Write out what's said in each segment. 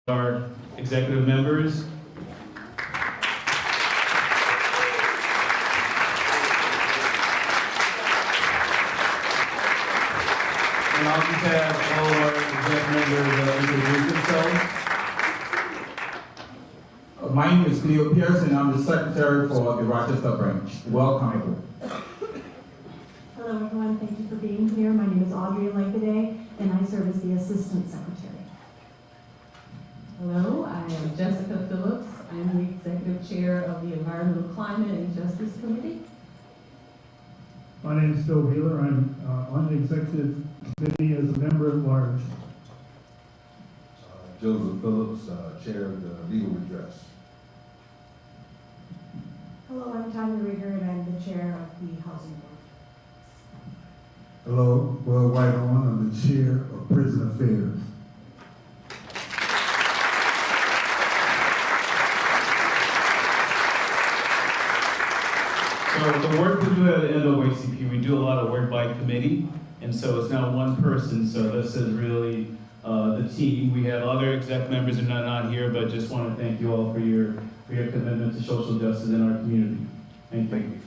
Our executive members. And I'll just have all of our executive members introduce themselves. My name is Cleo Pearson. I'm the secretary for the Rochester branch. Welcome. Hello everyone, thank you for being here. My name is Audrey Lankaday and I serve as the assistant secretary. Hello, I am Jessica Phillips. I'm the executive chair of the Environmental Climate and Justice Committee. My name is Phil Wheeler. I'm on the executive committee as a member at large. Joseph Phillips, chair of the legal redress. Hello, I'm Tanya Rieger and I'm the chair of the housing board. Hello, Will Whitehorn. I'm the chair of prison affairs. So the work we do at the NAACP, we do a lot of work by committee, and so it's not one person, so this is really the team. We have other exec members who are not here, but just want to thank you all for your commitment to social justice in our community. Thank you.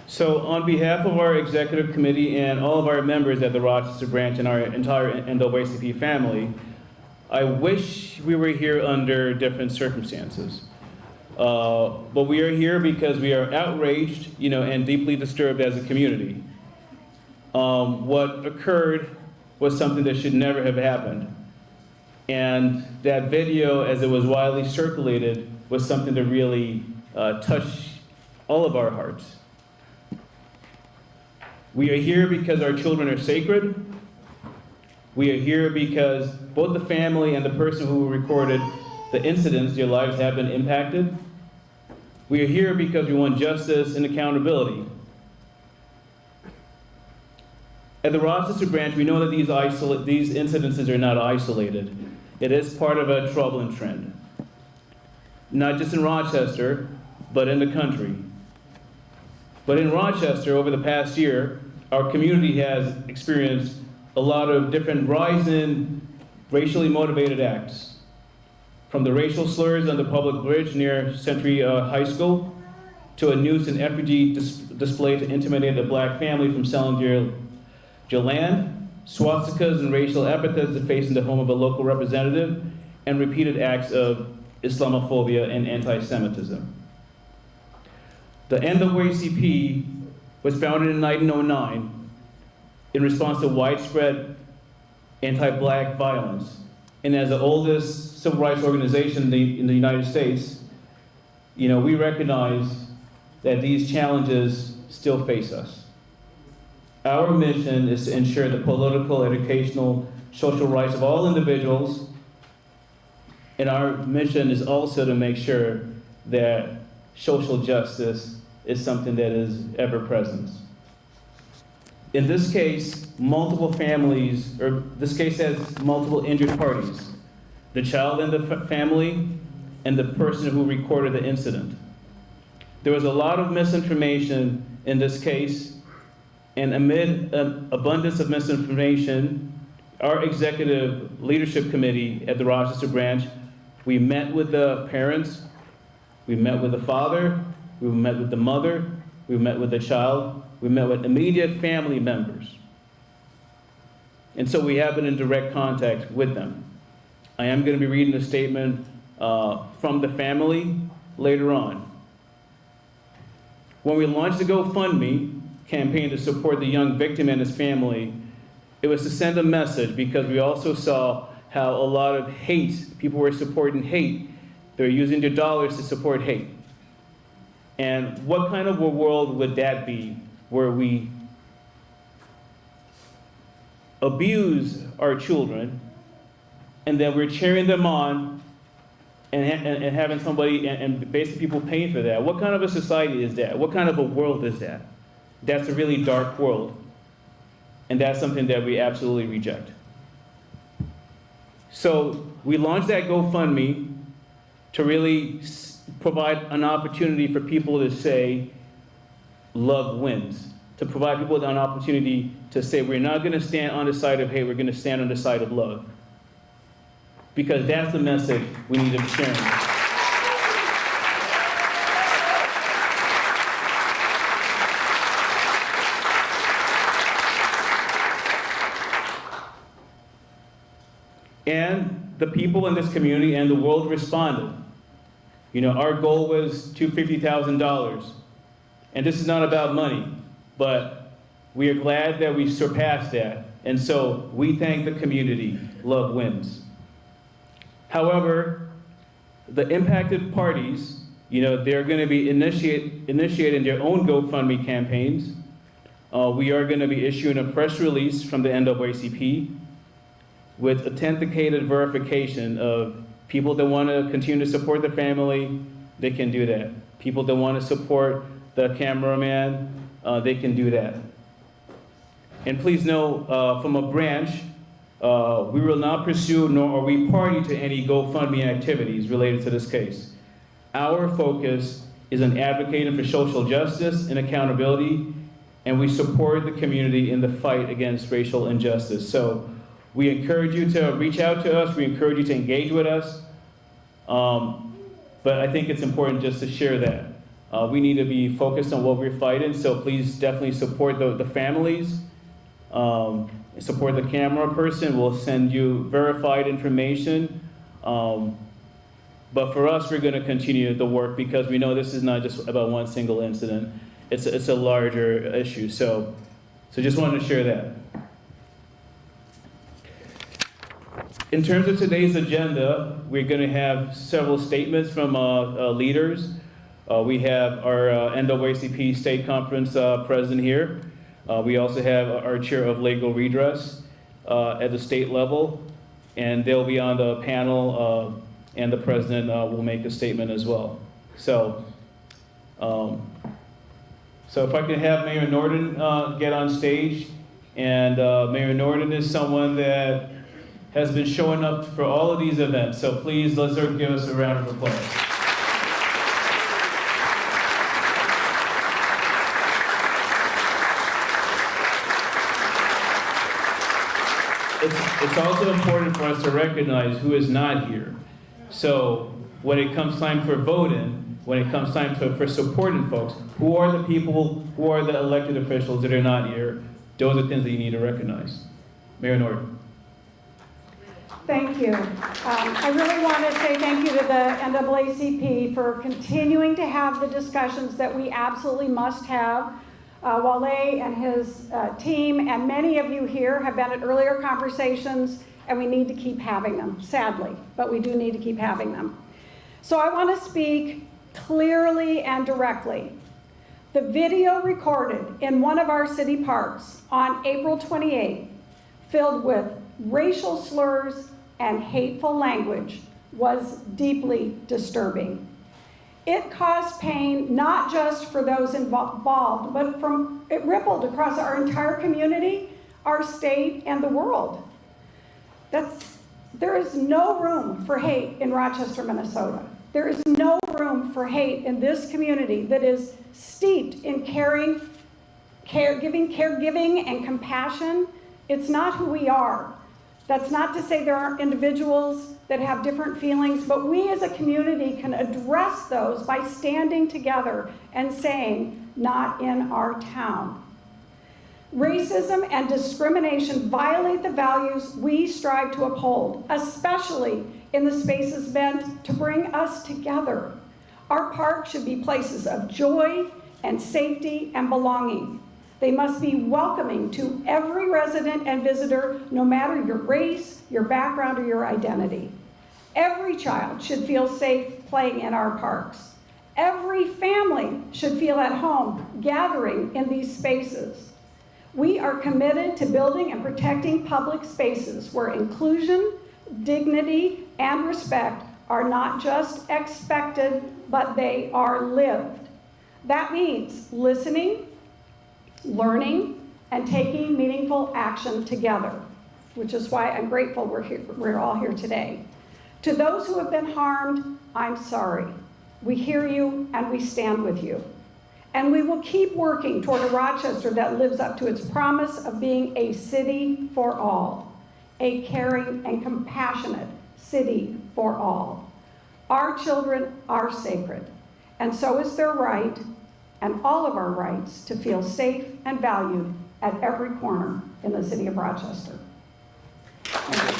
So on behalf of our executive committee and all of our members at the Rochester branch and our entire NAACP family, I wish we were here under different circumstances. But we are here because we are outraged, and deeply disturbed as a community. What occurred was something that should never have happened. And that video, as it was widely circulated, was something that really touched all of our hearts. We are here because our children are sacred. We are here because both the family and the person who recorded the incidents, their lives have been impacted. We are here because we want justice and accountability. At the Rochester branch, we know that these incidences are not isolated. It is part of a troubling trend. Not just in Rochester, but in the country. But in Rochester, over the past year, our community has experienced a lot of different rise in racially motivated acts. From the racial slurs on the public bridge near Century High School, to a noose and effigy display to intimidate a black family from selling their land, swastikas and racial epithets defacing the home of a local representative, and repeated acts of Islamophobia and anti-Semitism. The NAACP was founded in 1909 in response to widespread anti-black violence. And as the oldest civil rights organization in the United States, we recognize that these challenges still face us. Our mission is to ensure the political, educational, social rights of all individuals, and our mission is also to make sure that social justice is something that is ever present. In this case, multiple families, or this case has multiple injured parties. The child in the family and the person who recorded the incident. There was a lot of misinformation in this case, and amid an abundance of misinformation, our executive leadership committee at the Rochester branch, we met with the parents, we met with the father, we met with the mother, we met with the child, we met with immediate family members. And so we have been in direct contact with them. I am going to be reading a statement from the family later on. When we launched the GoFundMe campaign to support the young victim and his family, it was to send a message because we also saw how a lot of hate, people were supporting hate. They're using their dollars to support hate. And what kind of a world would that be where we abuse our children and then we're cheering them on and having somebody and basically people paying for that? What kind of a society is that? What kind of a world is that? That's a really dark world. And that's something that we absolutely reject. So we launched that GoFundMe to really provide an opportunity for people to say, love wins. To provide people with an opportunity to say, we're not going to stand on the side of hate, we're going to stand on the side of love. Because that's the message we need to be sharing. And the people in this community and the world responded. You know, our goal was $250,000. And this is not about money, but we are glad that we surpassed that. And so we thank the community. Love wins. However, the impacted parties, you know, they're going to be initiating their own GoFundMe campaigns. We are going to be issuing a press release from the NAACP with authenticated verification of people that want to continue to support the family, they can do that. People that want to support the cameraman, they can do that. And please know, from a branch, we will not pursue nor are we party to any GoFundMe activities related to this case. Our focus is on advocating for social justice and accountability, and we support the community in the fight against racial injustice. So we encourage you to reach out to us, we encourage you to engage with us, but I think it's important just to share that. We need to be focused on what we're fighting, so please definitely support the families, support the camera person. We'll send you verified information. But for us, we're going to continue the work because we know this is not just about one single incident. It's a larger issue. So just wanted to share that. In terms of today's agenda, we're going to have several statements from leaders. We have our NAACP State Conference president here. We also have our chair of legal redress at the state level, and they'll be on the panel, and the president will make a statement as well. So if I can have Mayor Norton get on stage, and Mayor Norton is someone that has been showing up for all of these events, so please let's give us a round of applause. It's also important for us to recognize who is not here. So when it comes time for voting, when it comes time for supporting folks, who are the people, who are the elected officials that are not here, those are things that you need to recognize. Mayor Norton. Thank you. I really want to say thank you to the NAACP for continuing to have the discussions that we absolutely must have. Wale and his team and many of you here have been at earlier conversations, and we need to keep having them, sadly, but we do need to keep having them. So I want to speak clearly and directly. The video recorded in one of our city parks on April 28th, filled with racial slurs and hateful language, was deeply disturbing. It caused pain not just for those involved, but it rippled across our entire community, our state, and the world. There is no room for hate in Rochester, Minnesota. There is no room for hate in this community that is steeped in caregiving, and compassion. It's not who we are. That's not to say there aren't individuals that have different feelings, but we as a community can address those by standing together and saying, not in our town. Racism and discrimination violate the values we strive to uphold, especially in the spaces meant to bring us together. Our parks should be places of joy and safety and belonging. They must be welcoming to every resident and visitor, no matter your race, your background, or your identity. Every child should feel safe playing in our parks. Every family should feel at home gathering in these spaces. We are committed to building and protecting public spaces where inclusion, dignity, and respect are not just expected, but they are lived. That means listening, learning, and taking meaningful action together, which is why I'm grateful we're all here today. To those who have been harmed, I'm sorry. We hear you and we stand with you. And we will keep working toward a Rochester that lives up to its promise of being a city for all, a caring and compassionate city for all. Our children are sacred, and so is their right, and all of our rights, to feel safe and valued at every corner in the city of Rochester. Thank you.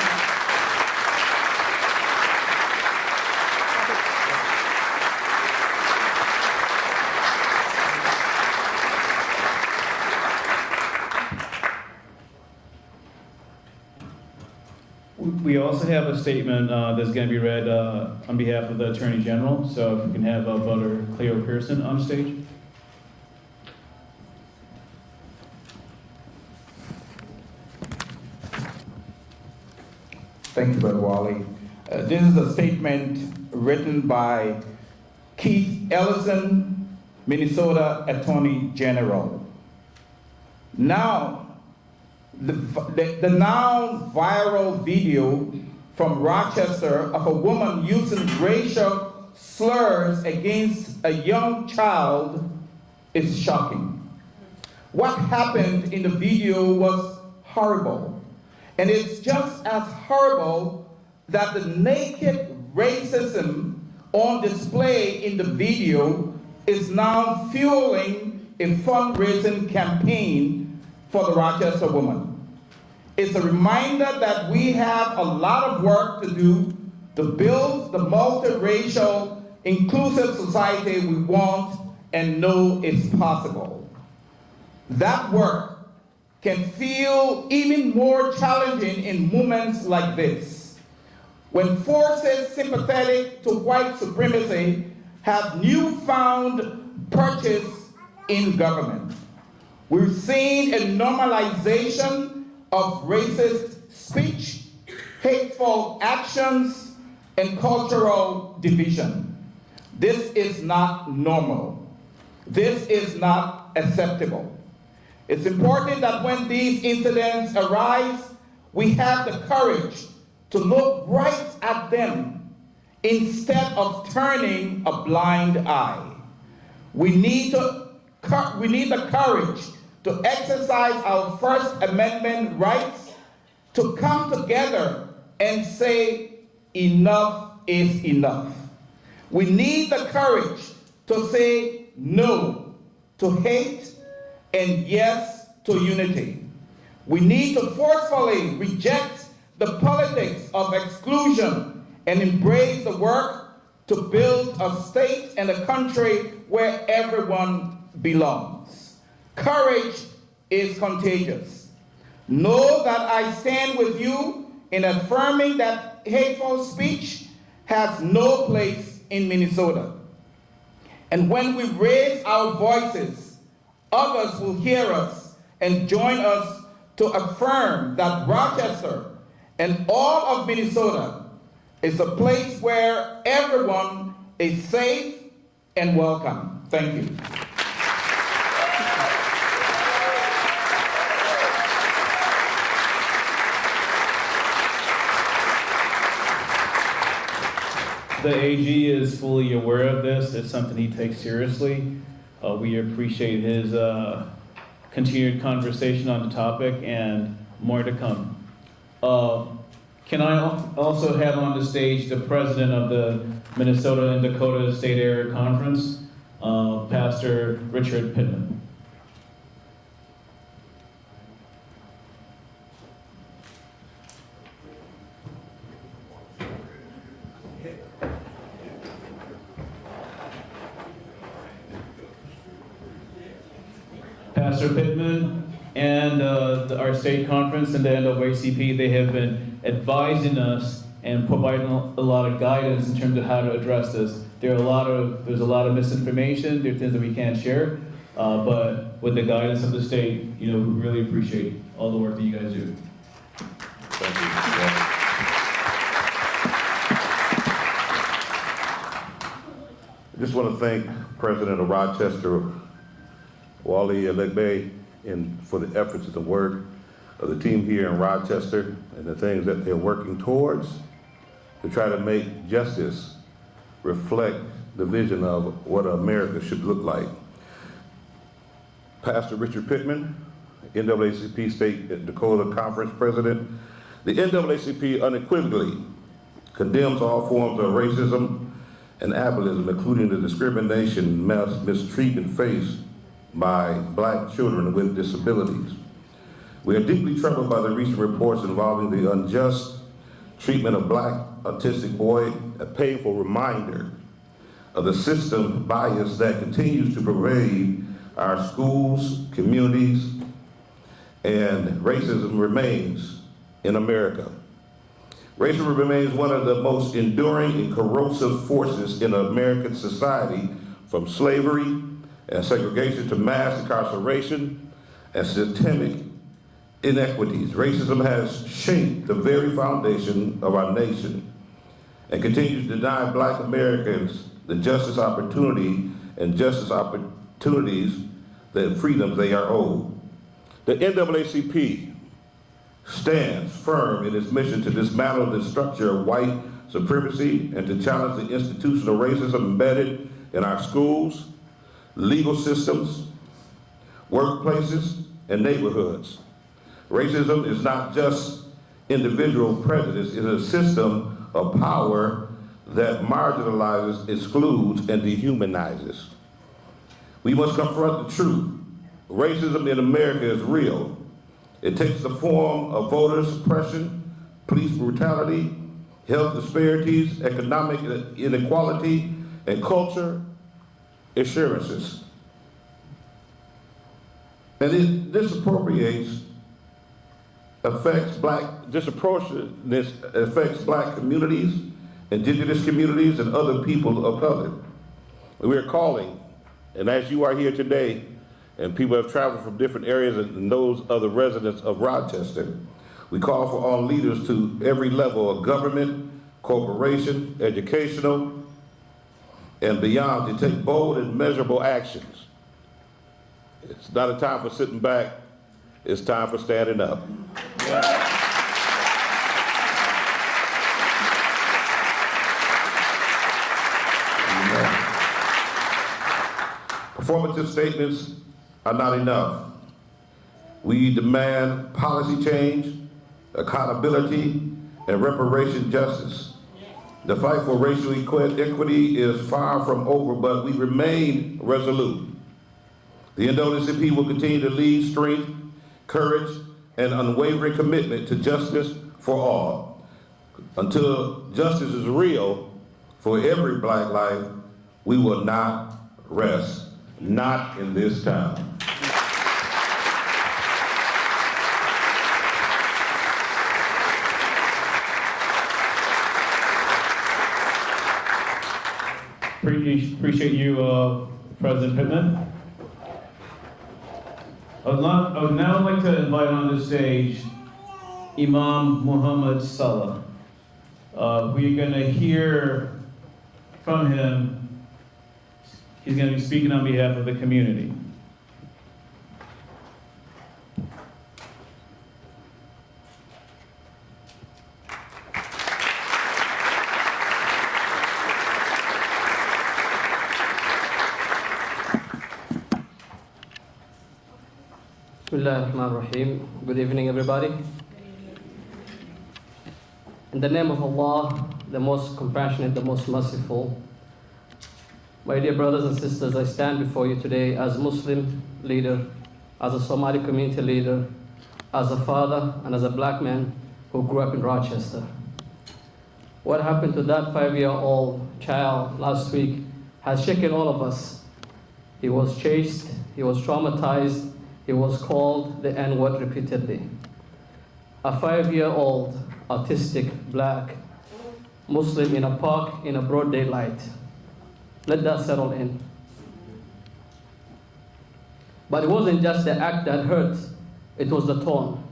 We also have a statement that's going to be read on behalf of the Attorney General. So if we can have Butler Cleo Pearson on stage. Thank you, Brother Wally. This is a statement written by Keith Ellison, Minnesota Attorney General. Now, the now viral video from Rochester of a woman using racial slurs against a young child is shocking. What happened in the video was horrible. And it's just as horrible that the naked racism on display in the video is now fueling a fundraising campaign for the Rochester woman. It's a reminder that we have a lot of work to do to build the multiracial, inclusive society we want and know is possible. That work can feel even more challenging in moments like this, when forces sympathetic to white supremacy have newfound purchase in government. We're seeing a normalization of racist speech, hateful actions, and cultural division. This is not normal. This is not acceptable. It's important that when these incidents arise, we have the courage to look right at them instead of turning a blind eye. We need the courage to exercise our First Amendment rights, to come together and say enough is enough. We need the courage to say no to hate and yes to unity. We need to forcefully reject the politics of exclusion and embrace the work to build a state and a country where everyone belongs. Courage is contagious. Know that I stand with you in affirming that hateful speech has no place in Minnesota. And when we raise our voices, others will hear us and join us to affirm that Rochester and all of Minnesota is a place where everyone is safe and welcome. Thank you. The AG is fully aware of this. It's something he takes seriously. We appreciate his continued conversation on the topic, and more to come. Can I also have on the stage the president of the Minnesota and Dakota State Area Conference, Pastor Richard Pittman. Pastor Pittman and our state conference and the NAACP, they have been advising us and providing a lot of guidance in terms of how to address this. There's a lot of misinformation. There are things that we can't share, but with the guidance of the state, we really appreciate all the work that you guys do. Thank you. I just want to thank President of Rochester, Wally Elegbe, for the efforts and the work of the team here in Rochester and the things that they're working towards to try to make justice reflect the vision of what America should look like. Pastor Richard Pittman, NAACP State Dakota Conference President, the NAACP unequivocally condemns all forms of racism and ableism, including the discrimination, mistreatment faced by Black children with disabilities. We are deeply troubled by the recent reports involving the unjust treatment of Black autistic boy, a painful reminder of the system bias that continues to pervade our schools, communities, and racism remains in America. Racism remains one of the most enduring and corrosive forces in American society, from slavery and segregation to mass incarceration and systemic inequities. Racism has shaped the very foundation of our nation and continues to deny Black Americans the justice opportunities and freedoms they are owed. The NAACP stands firm in its mission to dismantle the structure of white supremacy and to challenge the institutional racism embedded in our schools, legal systems, workplaces, and neighborhoods. Racism is not just individual prejudice, it is a system of power that marginalizes, excludes, and dehumanizes. We must confront the truth. Racism in America is real. It takes the form of voter suppression, police brutality, health disparities, economic inequality, and culture assurances. And it disproportionately affects Black communities, indigenous communities, and other people of color. We are calling, and as you are here today, and people have traveled from different areas and those other residents of Rochester, we call for all leaders to every level of government, corporation, educational, and beyond to take bold and measurable actions. It's not a time for sitting back, it's time for standing up. Performative statements are not enough. We demand policy change, accountability, and reparation justice. The fight for racial equity is far from over, but we remain resolute. The NAACP will continue to lead strength, courage, and unwavering commitment to justice for all. Until justice is real for every Black life, we will not rest, not in this town. Appreciate you, President Pittman. I would now like to invite on the stage Imam Muhammad Salah. We're going to hear from him. He's going to be speaking on behalf of the community. Bismillahirrahmanirrahim. Good evening, everybody. In the name of Allah, the most compassionate, the most merciful, my dear brothers and sisters, I stand before you today as Muslim leader, as a Somali community leader, as a father, and as a Black man who grew up in Rochester. What happened to that 5-year-old child last week has shaken all of us. He was chased, he was traumatized, he was called the N-word repeatedly. A 5-year-old autistic Black Muslim in a park in a broad daylight. Let that settle in. But it wasn't just the act that hurt, it was the tone,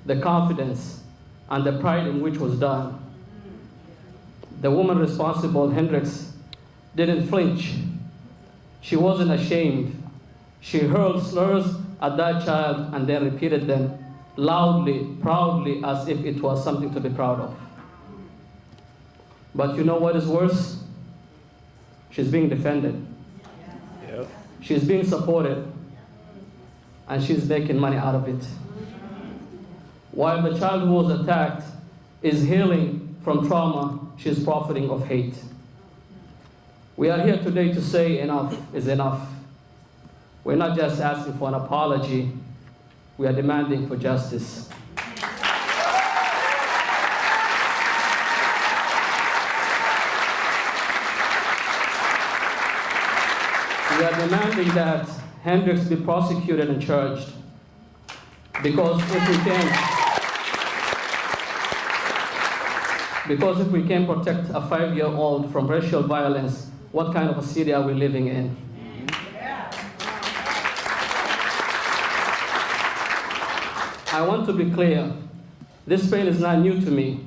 the confidence, and the pride in which was done. The woman responsible, Hendricks, didn't flinch. She wasn't ashamed. She hurled slurs at that child and then repeated them loudly, proudly, as if it was something to be proud of. But you know what is worse? she's being defended. Yep. She's being supported, and she's making money out of it. While the child who was attacked is healing from trauma, she's profiting of hate. We are here today to say enough is enough. We're not just asking for an apology, we are demanding for justice. We are demanding that Hendricks be prosecuted and charged. Because if we can protect a 5-year-old from racial violence, what kind of a city are we living in? I want to be clear, this pain is not new to me.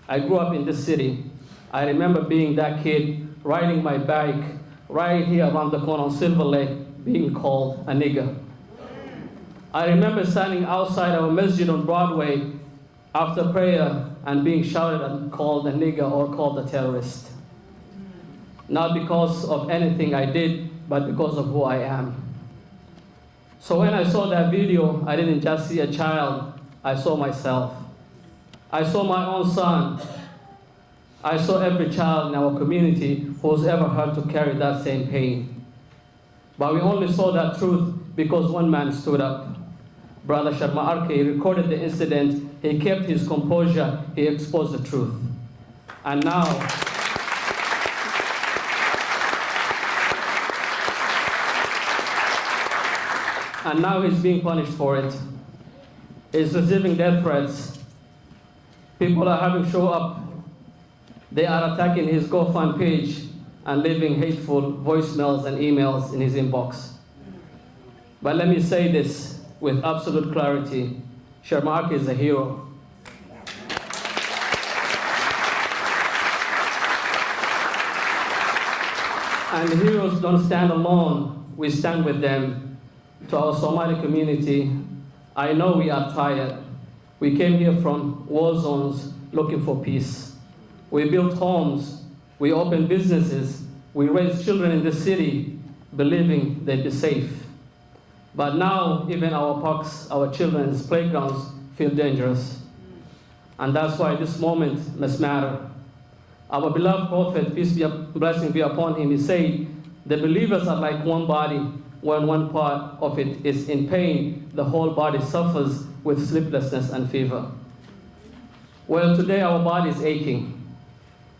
I grew up in this city. I remember being that kid, riding my bike right here around the corner on Silver Lake, being called a nigger. I remember standing outside our masjid on Broadway after prayer and being shouted and called a nigger or called a terrorist. Not because of anything I did, but because of who I am. So when I saw that video, I didn't just see a child, I saw myself. I saw my own son. I saw every child in our community who was ever had to carry that same pain. But we only saw that truth because one man stood up. Brother Sharma Arke recorded the incident, he kept his composure, he exposed the truth. And now, he's being punished for it. He's receiving death threats. People are having show up. They are attacking his GoFund page and leaving hateful voicemails and emails in his inbox. But let me say this with absolute clarity. Sharma Arke is a hero. And heroes don't stand alone, we stand with them. To our Somali community, I know we are tired. We came here from war zones looking for peace. We built homes, we opened businesses, we raised children in the city, believing they'd be safe. But now, even our parks, our children's playgrounds feel dangerous. And that's why this moment must matter. Our beloved prophet, peace be blessing be upon him, he said, the believers are like one body. When one part of it is in pain, the whole body suffers with sleeplessness and fever. Well, today our body is aching.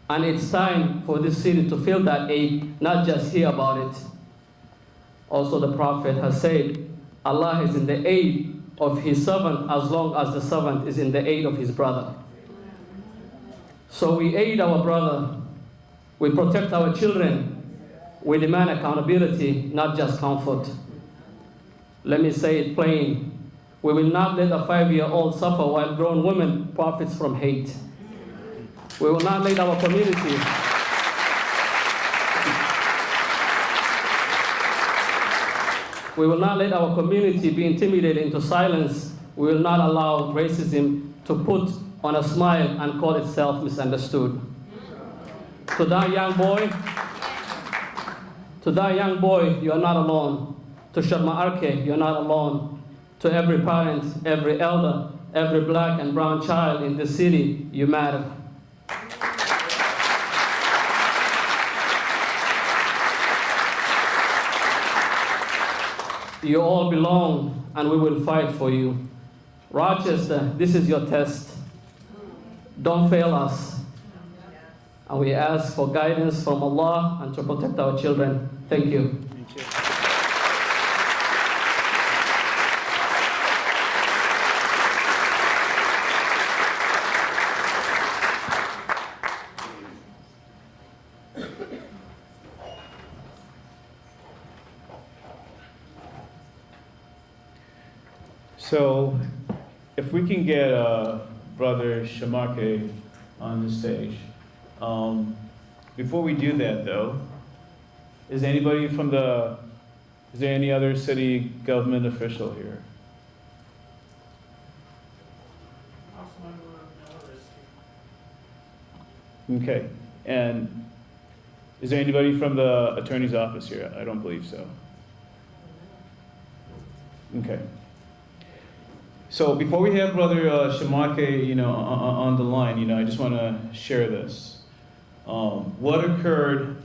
And it's time for this city to feel that ache, not just hear about it. Also, the prophet has said, Allah is in the aid of his servant as long as the servant is in the aid of his brother. So we aid our brother, we protect our children, we demand accountability, not just comfort. Let me say it plain. We will not let a 5-year-old suffer while grown women profits from hate. We will not let our community be intimidated into silence. We will not allow racism to put on a smile and call itself misunderstood. To that young boy, you are not alone. To Sharma Arke, you are not alone. To every parent, every elder, every black and brown child in the city, you matter. You all belong, and we will fight for you. Rochester, this is your test. Don't fail us. And we ask for guidance from Allah and to protect our children. Thank you. Thank you. So, if we can get Brother Shamake on the stage. Before we do that, though, is there any other city government official here? Okay, and Is there anybody from the attorney's office here? I don't believe so. Okay. So before we have Brother Shamake, on the line, I just want to share this. What occurred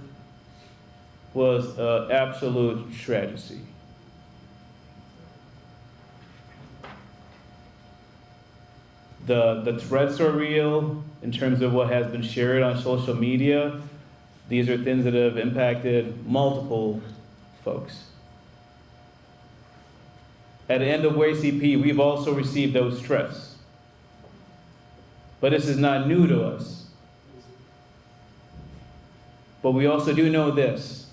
was an absolute tragedy. The threats are real in terms of what has been shared on social media. These are things that have impacted multiple folks. At the NAACP, we've also received those threats. But this is not new to us. But we also do know this.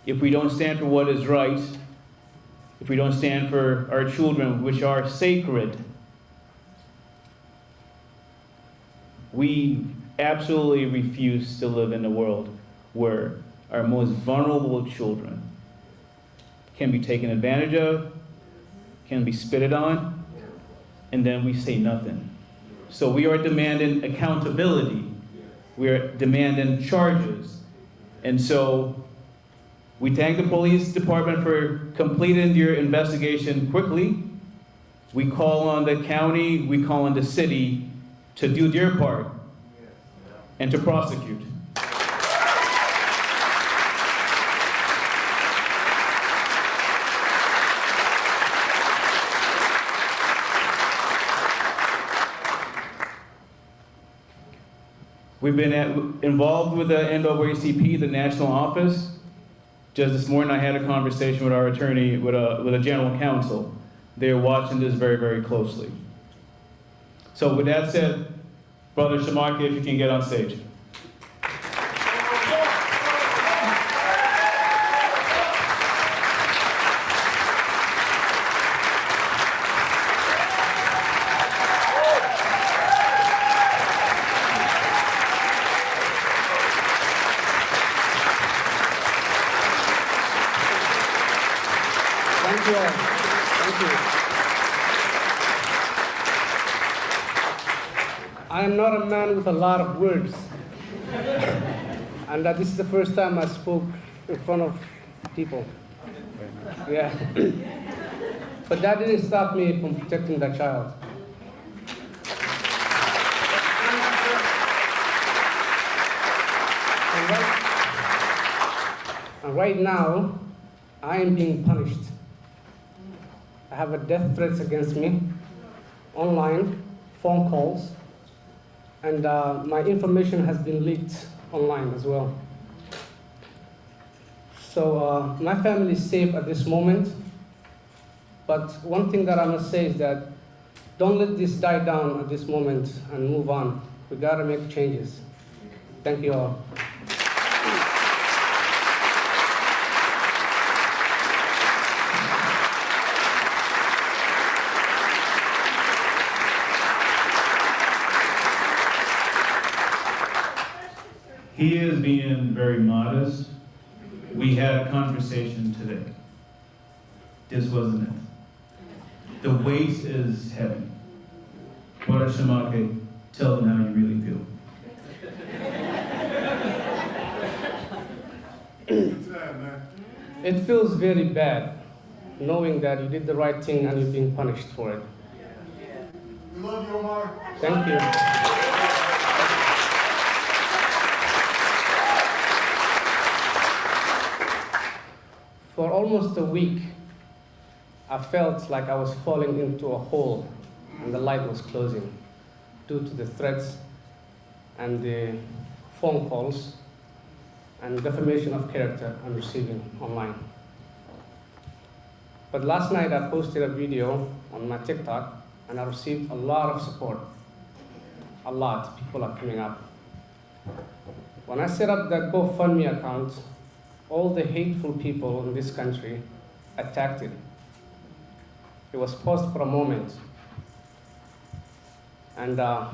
If we don't stand for what is right, if we don't stand for our children, which are sacred, we absolutely refuse to live in a world where our most vulnerable children can be taken advantage of, can be spitted on, and then we say nothing. So we are demanding accountability. We are demanding charges. And so we thank the police department for completing your investigation quickly. We call on the county, we call on the city to do their part and to prosecute. We've been involved with the NAACP, the national office. Just this morning, I had a conversation with our attorney, with a general counsel. They're watching this very, very closely. So with that said, Brother Shamake, if you can get on stage. Thank you all. Thank you. I am not a man with a lot of words. And this is the first time I spoke in front of people. Yeah. But that didn't stop me from protecting that child. And right now, I am being punished. I have a death threats against me, online, phone calls, and my information has been leaked online as well. So my family is safe at this moment, but one thing that I must say is that don't let this die down at this moment and move on. We gotta make changes. Thank you all. He is being very modest. We had a conversation today. This wasn't it. The weight is heavy. Brother Shamake, tell them how you really feel. It feels very bad knowing that you did the right thing and you're being punished for it. We love you, Omar. Thank you. For almost a week, I felt like I was falling into a hole and the light was closing due to the threats and the phone calls and defamation of character I'm receiving online. But last night I posted a video on my TikTok and I received a lot of support. A lot. People are coming up. When I set up that GoFundMe account, all the hateful people in this country attacked it. It was paused for a moment. And, but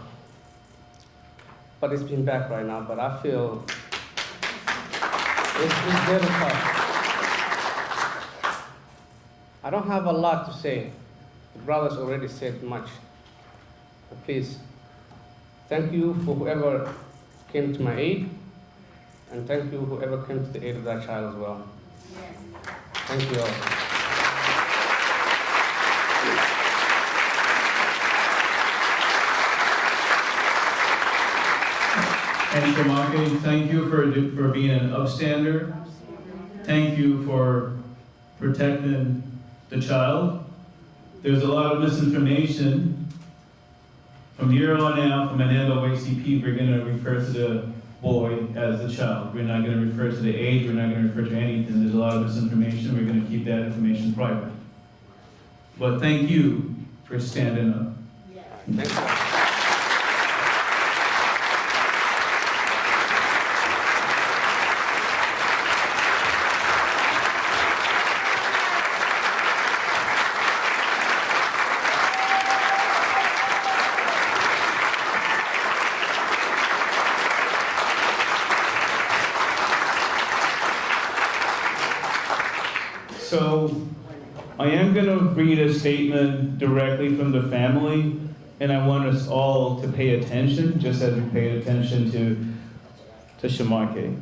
it's been back right now, but I feel it's very tough. I don't have a lot to say. The brothers already said much. But please, thank you for whoever came to my aid. And thank you whoever came to the aid of that child as well. Thank you all. And Shamake, thank you for being an upstander. Thank you for protecting the child. There's a lot of misinformation. From here on out, from NAACP, we're going to refer to the boy as the child. We're not going to refer to the age. We're not going to refer to anything. There's a lot of misinformation. We're going to keep that information private. But thank you for standing up. Thank you. So I am going to read a statement directly from the family, and I want us all to pay attention, just as we paid attention to Shamake.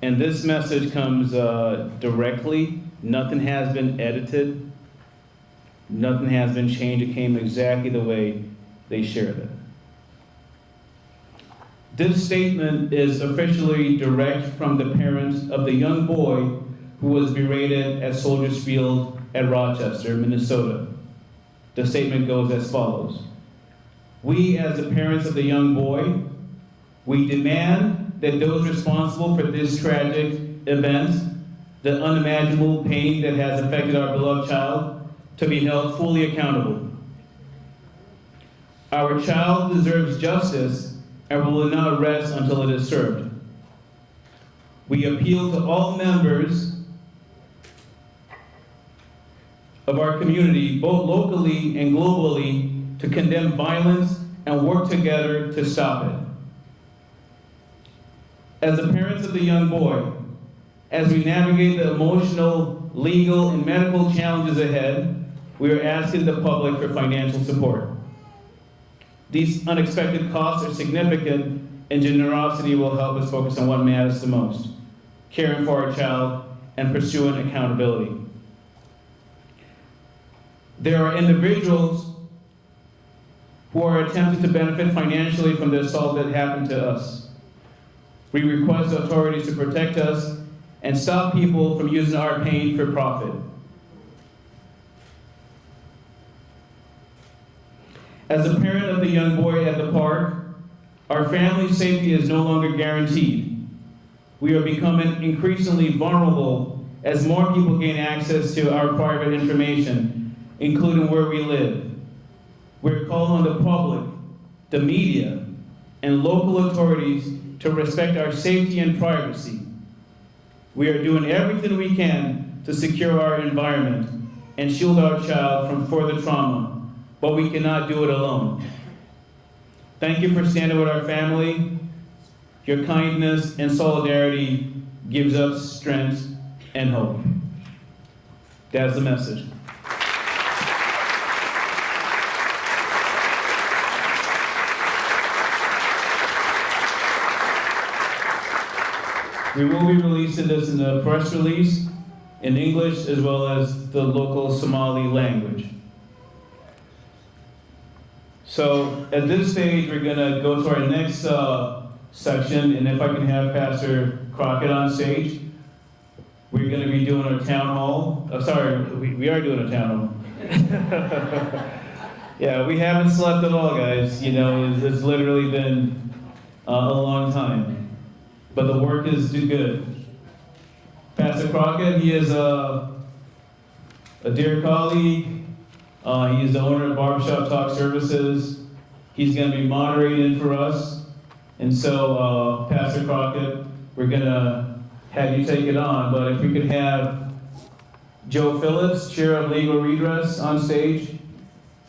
And this message comes directly. Nothing has been edited. Nothing has been changed. It came exactly the way they shared it. This statement is officially direct from the parents of the young boy who was berated at Soldiers Field at Rochester, Minnesota. The statement goes as follows. We, as the parents of the young boy, we demand that those responsible for this tragic event, the unimaginable pain that has affected our beloved child, to be held fully accountable. Our child deserves justice and will not rest until it is served. We appeal to all members of our community, both locally and globally, to condemn violence and work together to stop it. As the parents of the young boy, as we navigate the emotional, legal, and medical challenges ahead, we are asking the public for financial support. These unexpected costs are significant, and generosity will help us focus on what matters the most, caring for our child and pursuing accountability. There are individuals who are attempting to benefit financially from the assault that happened to us. We request authorities to protect us and stop people from using our pain for profit. As a parent of the young boy at the park, our family's safety is no longer guaranteed. We are becoming increasingly vulnerable as more people gain access to our private information, including where we live. We're calling on the public, the media, and local authorities to respect our safety and privacy. We are doing everything we can to secure our environment and shield our child from further trauma, but we cannot do it alone. Thank you for standing with our family. Your kindness and solidarity gives us strength and hope. That's the message. We will be releasing this in a press release in English as well as the local Somali language. So at this stage, we're gonna go to our next section, and if I can have Pastor Crockett on stage, we're gonna be doing our town hall. We are doing a town hall. Yeah, we haven't slept at all, guys. You know, it's literally been a long time. But the work is good. Pastor Crockett, he is a dear colleague. He is the owner of Barbershop Talk Services. He's going to be moderating for us. And so, Pastor Crockett, we're going to have you take it on. But if we could have Joe Phillips, Chair of Legal Redress, on stage.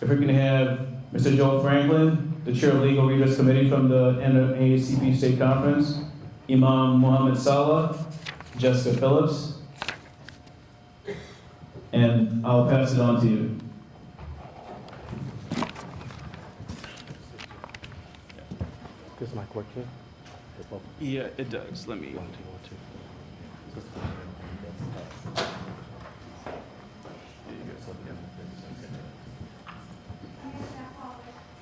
If we can have Mr. Joel Franklin, the Chair of Legal Redress Committee from the NAACP State Conference. Imam Muhammad Salah, Jessica Phillips, and I'll pass it on to you. This mic working? Yeah, it does. Let me.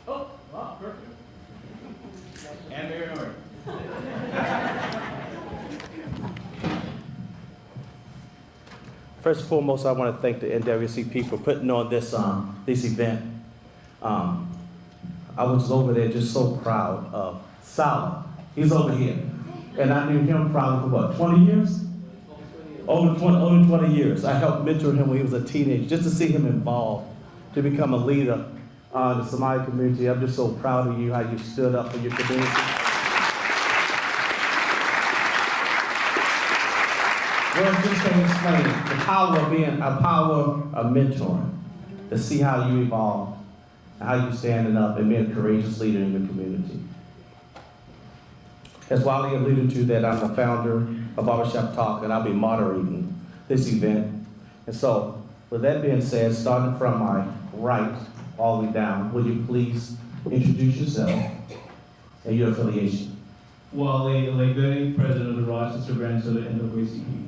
Oh, wow, perfect. And very order. First and foremost, I want to thank the NAACP for putting on this event. I was over there just so proud of Salah. He's over here. And I knew him probably for what, 20 years? Over 20 years. I helped mentor him when he was a teenager, just to see him involved, to become a leader in the Somali community. I'm just so proud of you, how you stood up for your community. Well, just to explain it, the power of being a power of mentoring, to see how you evolve, how you standing up and being a courageous leader in your community. As Wally alluded to, that I'm the founder of Barbershop Talk, and I'll be moderating this event. And so, with that being said, starting from my right all the way down, would you please introduce yourself and your affiliation? Wale Alegbe, president of the Rochester branch of the NAACP.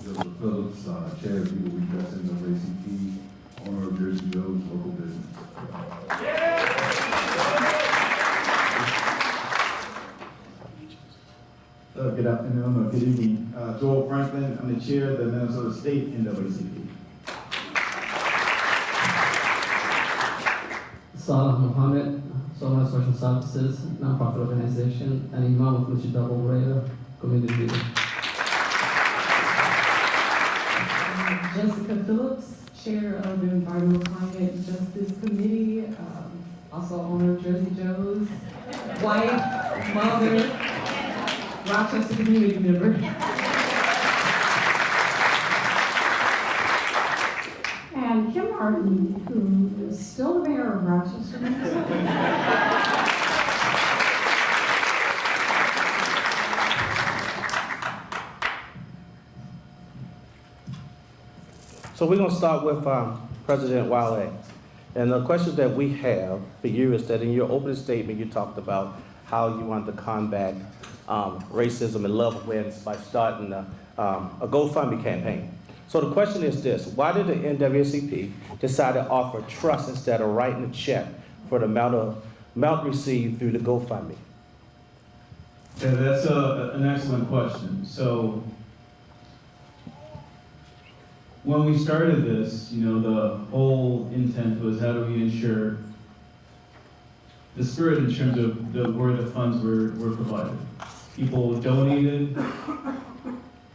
Joseph Phillips, chair of legal redress in the NAACP, owner of Jersey Joe's local business. Good afternoon or good evening. Joel Franklin, I'm the chair of the Minnesota State NAACP. Salah Mohammed, Somali Social Services, nonprofit organization, and Imam of Masjid Abu Hurairah, community leader. Jessica Phillips, chair of the Environmental Climate Justice Committee, also owner of Jersey Joe's, wife, mother, Rochester community member. And Kim Martin, who is still the mayor of Rochester, Minnesota. So we're going to start with President Wale. And the question that we have for you is that in your opening statement, you talked about how you want to combat racism and love awareness by starting a GoFundMe campaign. So the question is this: why did the NAACP decide to offer trust instead of writing a check for the amount received through the GoFundMe? Yeah, that's an excellent question. So when we started this, the whole intent was how do we ensure the spirit in terms of where the funds were provided. People donated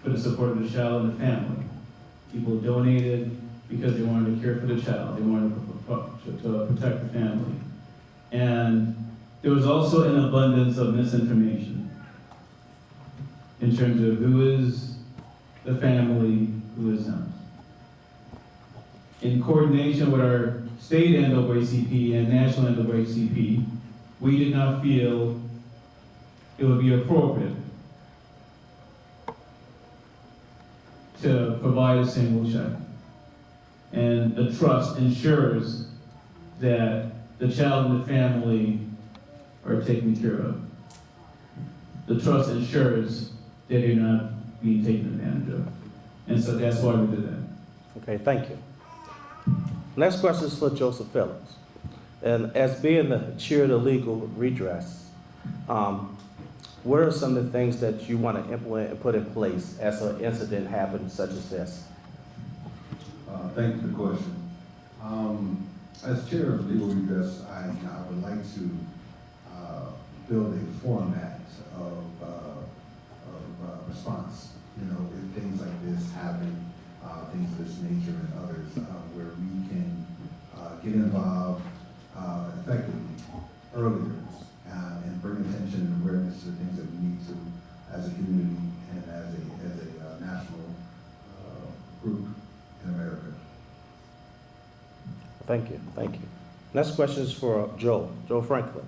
for the support of the child and the family. People donated because they wanted to care for the child. They wanted to protect the family. And there was also an abundance of misinformation in terms of who is the family, who is not. In coordination with our state NAACP and national NAACP, we did not feel it would be appropriate to provide a single check. And the trust ensures that the child and the family are taken care of. The trust ensures that they're not being taken advantage of. And so that's why we did that. Okay, thank you. Next question is for Joseph Phillips. And as being the chair of the legal redress, what are some of the things that you want to implement and put in place as an incident happens such as this? Thank you for the question. As chair of legal redress, I would like to build a format of response. If things like this happen, things of this nature and others, where we can get involved effectively earlier and bring attention and awareness to the things that we need to as a community and as a national group in America. Thank you, thank you. Next question is for Joe Franklin.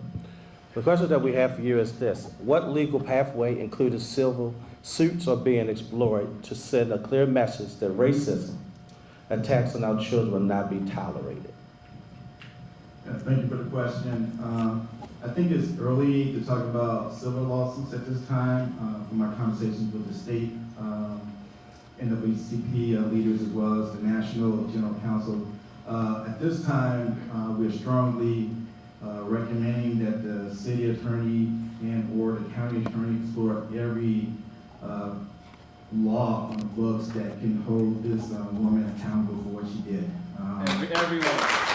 The question that we have for you is this: what legal pathway, including civil suits, are being explored to send a clear message that racism, attacks on our children will not be tolerated? Thank you for the question. I think it's early to talk about civil lawsuits at this time, from my conversations with the state, NAACP leaders as well as the National General Counsel. At this time, we're strongly recommending that the city attorney and or the county attorney explore every law on the books that can hold this woman accountable for what she did. Everyone.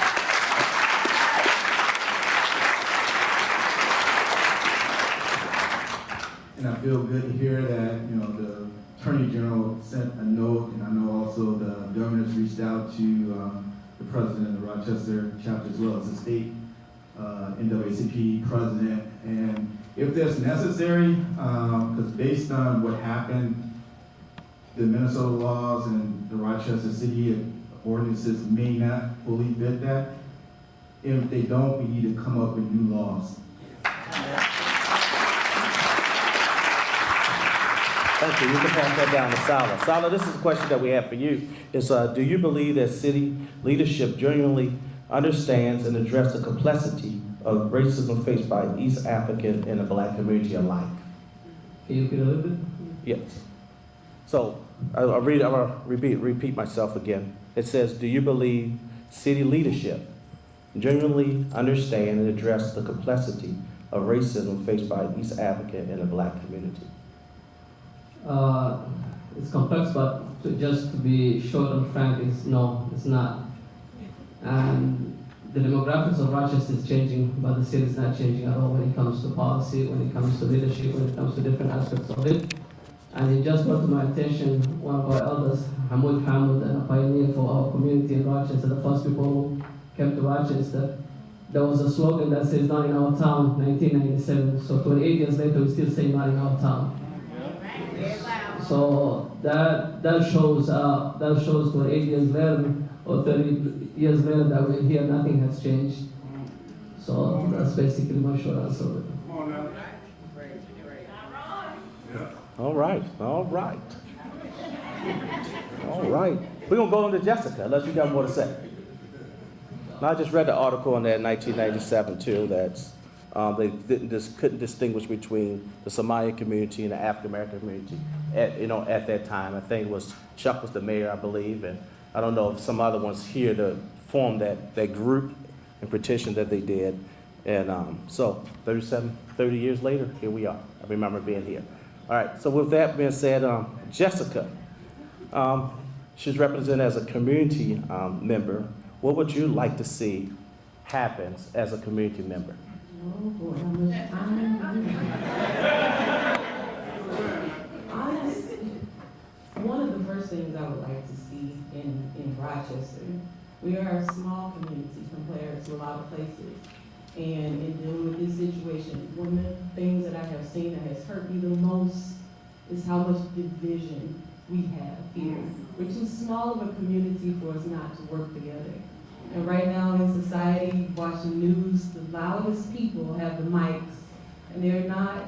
And I feel good to hear that, you know, the Attorney General sent a note, and I know also the governor's reached out to the president of the Rochester chapter as well as the state NAACP president. And if that's necessary, because based on what happened, the Minnesota laws and the Rochester city ordinances may not fully fit that. If they don't, we need to come up with new laws. Thank you. You can pass that down to Sala. Sala, this is a question that we have for you. Is do you believe that city leadership genuinely understands and addresses the complexity of racism faced by East African and the Black community alike? Can you repeat a little bit? Yes. So I'll repeat myself again. It says, do you believe city leadership genuinely understand and address the complexity of racism faced by East African and the Black community? It's complex, but just to be short and frank, no, it's not. And the demographics of Rochester is changing, but the city is not changing at all when it comes to policy, when it comes to leadership, when it comes to different aspects of it. And it just brought to my attention one of our elders, Hamoud Hamoud, and a pioneer for our community in Rochester, the first people who came to Rochester. There was a slogan that says, "Not in our town," 1997. So 28 years later, we still say, "Not in our town." So that shows 28 years later or 30 years later that we're here, nothing has changed. So that's basically my short answer. All right. We're gonna go on to Jessica, unless you got more to say. Now, I just read the article on that in 1997 too, that's they couldn't distinguish between the Somali community and the African American community at that time. I think it was Chuck was the mayor, I believe, and I don't know if some other ones here to form that group and petition that they did. And so 30 years later, here we are. I remember being here. All right, so with that being said, Jessica, she's represented as a community member. What would you like to see happens as a community member? Oh boy, how much time? Honestly, one of the first things I would like to see in Rochester, we are a small community compared to a lot of places. And in dealing with this situation, one of the things that I have seen that has hurt me the most is how much division we have here. We're too small of a community for us not to work together. And right now in society, watching news, the loudest people have the mics, and they're not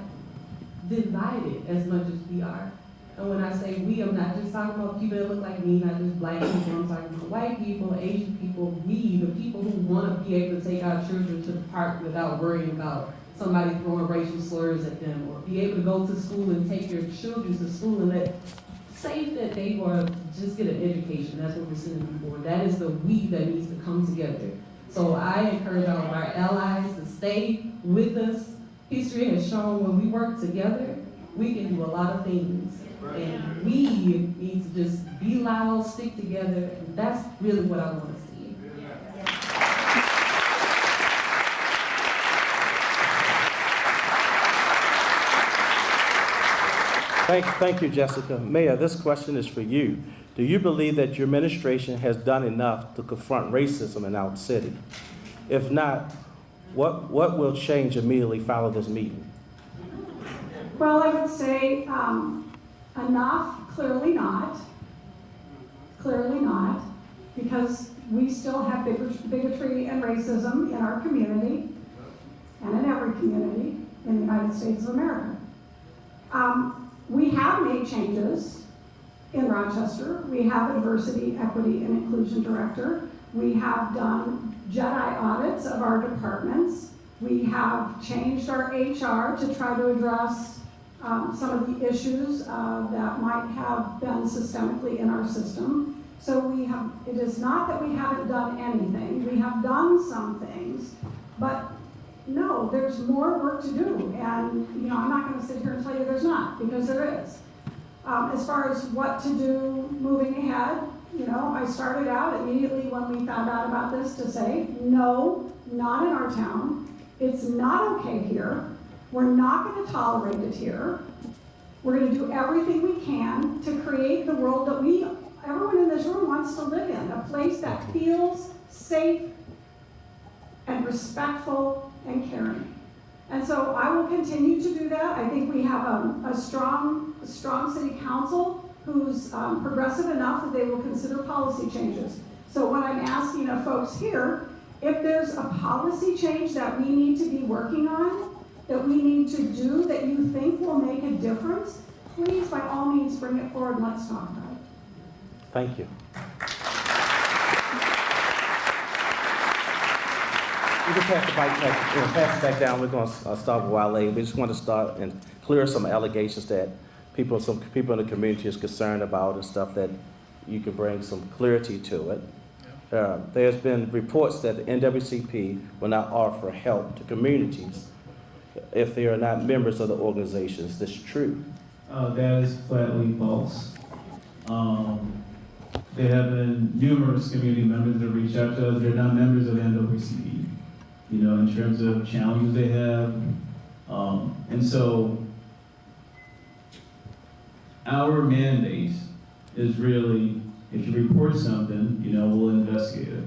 divided as much as we are. And when I say we, I'm not just talking about people that look like me, not just black people, I'm talking about white people, Asian people, we, the people who want to be able to take our children to the park without worrying about somebody throwing racial slurs at them, or be able to go to school and take your children to school and let safe that they or just get an education. That's what we're sending them for. That is the we that needs to come together. So I encourage all of our allies to stay with us. History has shown when we work together, we can do a lot of things. And we need to just be loud, stick together, and that's really what I want to see. Thank you, Jessica. Mayor, this question is for you. Do you believe that your administration has done enough to confront racism in our city? If not, what will change immediately following this meeting? Well, I would say enough, clearly not, because we still have bigotry and racism in our community and in every community in the United States of America. We have made changes in Rochester. We have a diversity, equity, and inclusion director. We have done Jedi audits of our departments. We have changed our HR to try to address some of the issues that might have been systemically in our system. So it is not that we haven't done anything. We have done some things, but no, there's more work to do. And, I'm not going to sit here and tell you there's not, because there is. As far as what to do moving ahead, I started out immediately when we found out about this to say, no, not in our town. It's not okay here. We're not going to tolerate it here. We're going to do everything we can to create the world that everyone in this room wants to live in, a place that feels safe and respectful and caring. And so I will continue to do that. I think we have a strong city council who's progressive enough that they will consider policy changes. So what I'm asking of folks here, if there's a policy change that we need to be working on, that we need to do, that you think will make a difference, please, by all means, bring it forward and let's talk about it. Thank you. We can pass it back down. We're going to start with Wale. We just want to start and clear some allegations that some people in the community is concerned about and stuff, that you can bring some clarity to it. There's been reports that the NAACP will not offer help to communities if they are not members of the organization. Is this true? That is flatly false. There have been numerous community members that reach out to us. They're not members of NAACP, in terms of challenges they have. And so our mandate is really, if you report something, we'll investigate it.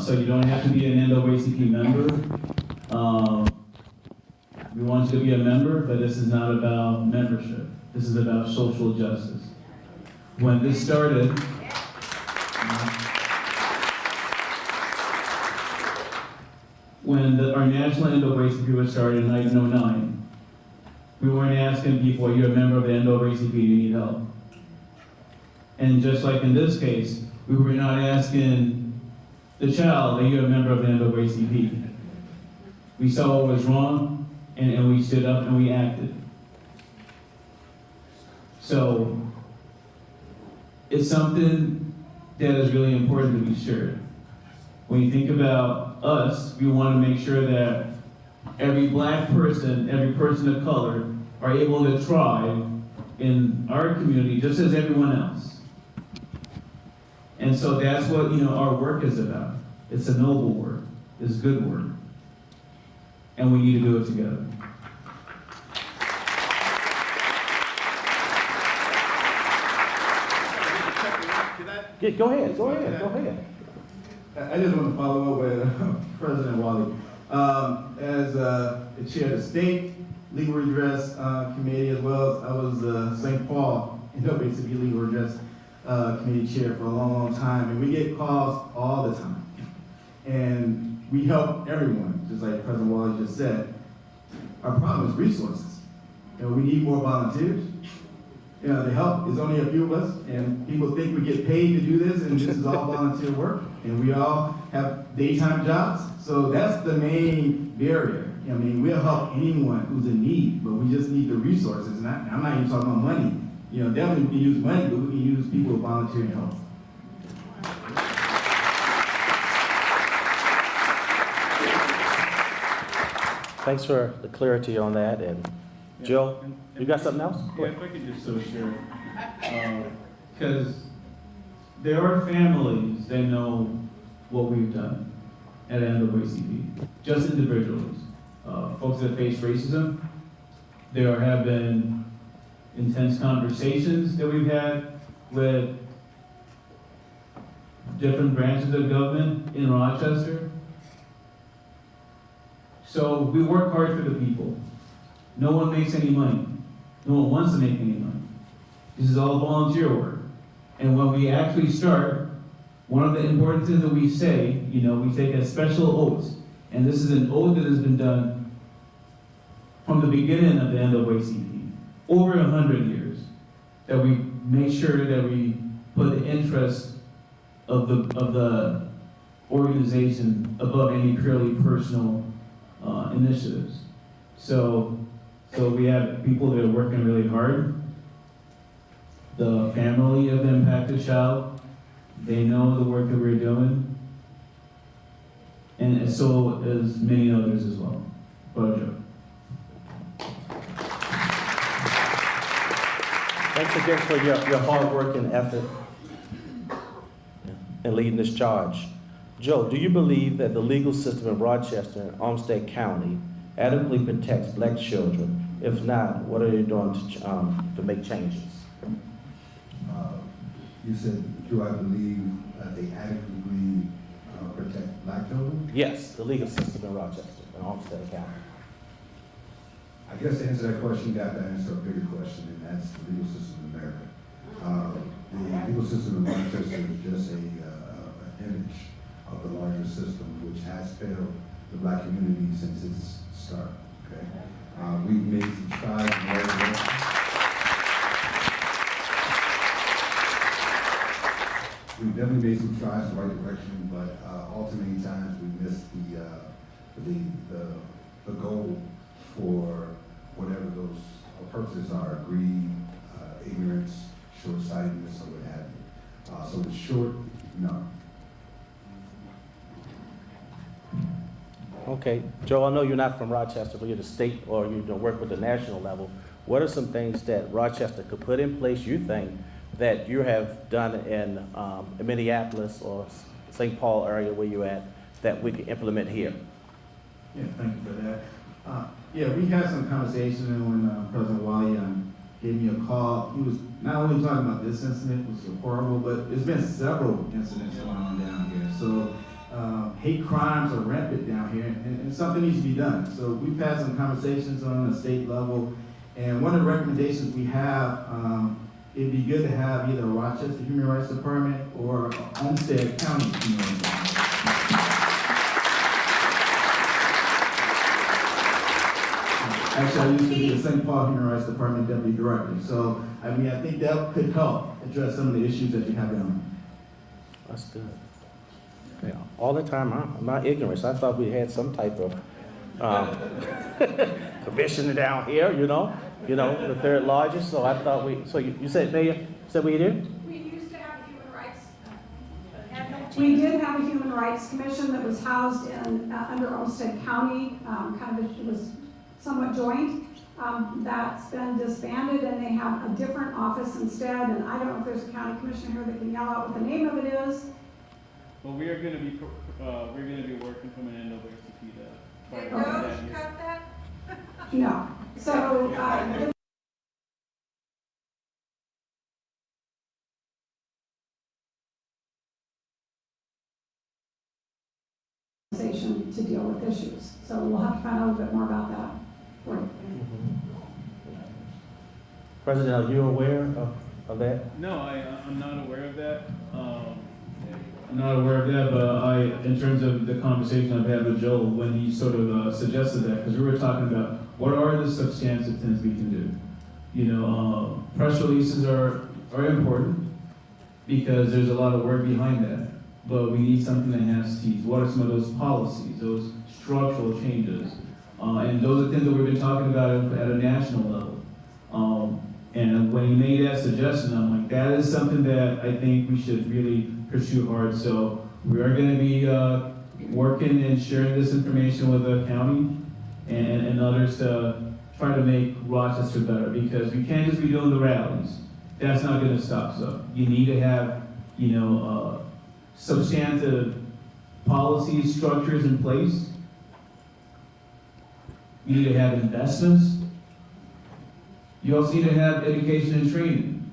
So you don't have to be an NAACP member. We want you to be a member, but this is not about membership. This is about social justice. When this started, when our national NAACP was started in 1909, we weren't asking people, are you a member of the NAACP, do you need help? And just like in this case, we were not asking the child, are you a member of the NAACP? We saw what was wrong, and we stood up and we acted. So it's something that is really important to be shared. When you think about us, we want to make sure that every Black person, every person of color are able to thrive in our community just as everyone else. And so that's what our work is about. It's a noble work. It's good work. And we need to do it together. Go ahead. I just want to follow up with President Wally. As the chair of the state legal redress committee, as well as I was the St. Paul NAACP legal redress committee chair for a long time, and we get calls all the time. And we help everyone, just like President Wally just said. Our problem is resources. We need more volunteers. To help. There's only a few of us, and people think we get paid to do this, and this is all volunteer work, and we all have daytime jobs. So that's the main barrier. We'll help anyone who's in need, but we just need the resources. And I'm not even talking about money. Definitely we can use money, but we can use people who volunteer and help. Thanks for the clarity on that. And Joe, you got something else? Yeah, if I could just share, because there are families that know what we've done at NAACP, just individuals. Folks that face racism, there have been intense conversations that we've had with different branches of government in Rochester. So we work hard for the people. No one makes any money. No one wants to make any money. This is all volunteer work. And when we actually start, one of the important things that we say, we take a special oath. And this is an oath that has been done from the beginning of the NAACP, over 100 years, that we make sure that we put the interest of the organization above any purely personal initiatives. So we have people that are working really hard. The family of the impacted child, they know the work that we're doing, and so as many others as well. Brother Joe. Thanks again for your hard work and effort in leading this charge. Joe, do you believe that the legal system in Rochester and Olmsted County adequately protects black children? If not, what are you doing to make changes? You said, do I believe that they adequately protect black children? Yes, the legal system in Rochester and Olmsted County. I guess to answer that question, you got to answer a bigger question, and that's the legal system in America. The legal system in Rochester is just an image of the larger system, which has failed the black community since its start. Okay, we've made some strides in the right direction. We've definitely made some strides in the right direction, but ultimately times we miss the goal for whatever those purposes are: greed, ignorance, short-sightedness, or what have you. So in short, no. Okay, Joe, I know you're not from Rochester, but you're the state or you work with the national level. What are some things that Rochester could put in place, you think, that you have done in Minneapolis or St. Paul area where you're at, that we can implement here? Yeah, thank you for that. Yeah, we had some conversation when President Wiley gave me a call. He was not only talking about this incident, which was horrible, but there's been several incidents going on down here. So hate crimes are rampant down here, and something needs to be done. So we've had some conversations on the state level, and one of the recommendations we have, it'd be good to have either a Rochester Human Rights Department or Olmsted County Human Rights Department. Actually, I used to be the St. Paul Human Rights Department Deputy Director. So, I mean, I think that could help address some of the issues that you have down there. That's good. Yeah, all the time, I'm not ignorant. So I thought we had some type of commissioner down here, you know, the third largest. So I thought you said, Mayor, said we did? We used to have a human rights. We did have a human rights commission that was housed in under Olmsted County. It was somewhat joint. That's been disbanded, and they have a different office instead. And I don't know if there's a county commissioner here that can yell out what the name of it is. Well, we are going to be working from an NAACP to Did Doge cut that? No. So. To deal with issues. So we'll have to find out a little bit more about that for you. President, are you aware of that? No, I'm not aware of that. I'm not aware of that, but in terms of the conversation I've had with Joe when he sort of suggested that, because we were talking about what are the substantive things we can do. Press releases are important because there's a lot of work behind that. But we need something that has teeth. What are some of those policies, those structural changes? And those are things that we've been talking about at a national level. And when he made that suggestion, I'm like, that is something that I think we should really pursue hard. So we are going to be working and sharing this information with the county and others to try to make Rochester better, because we can't just be doing the rallies. That's not going to stop stuff. You need to have, substantive policies, structures in place. You need to have investments. You also need to have education and training.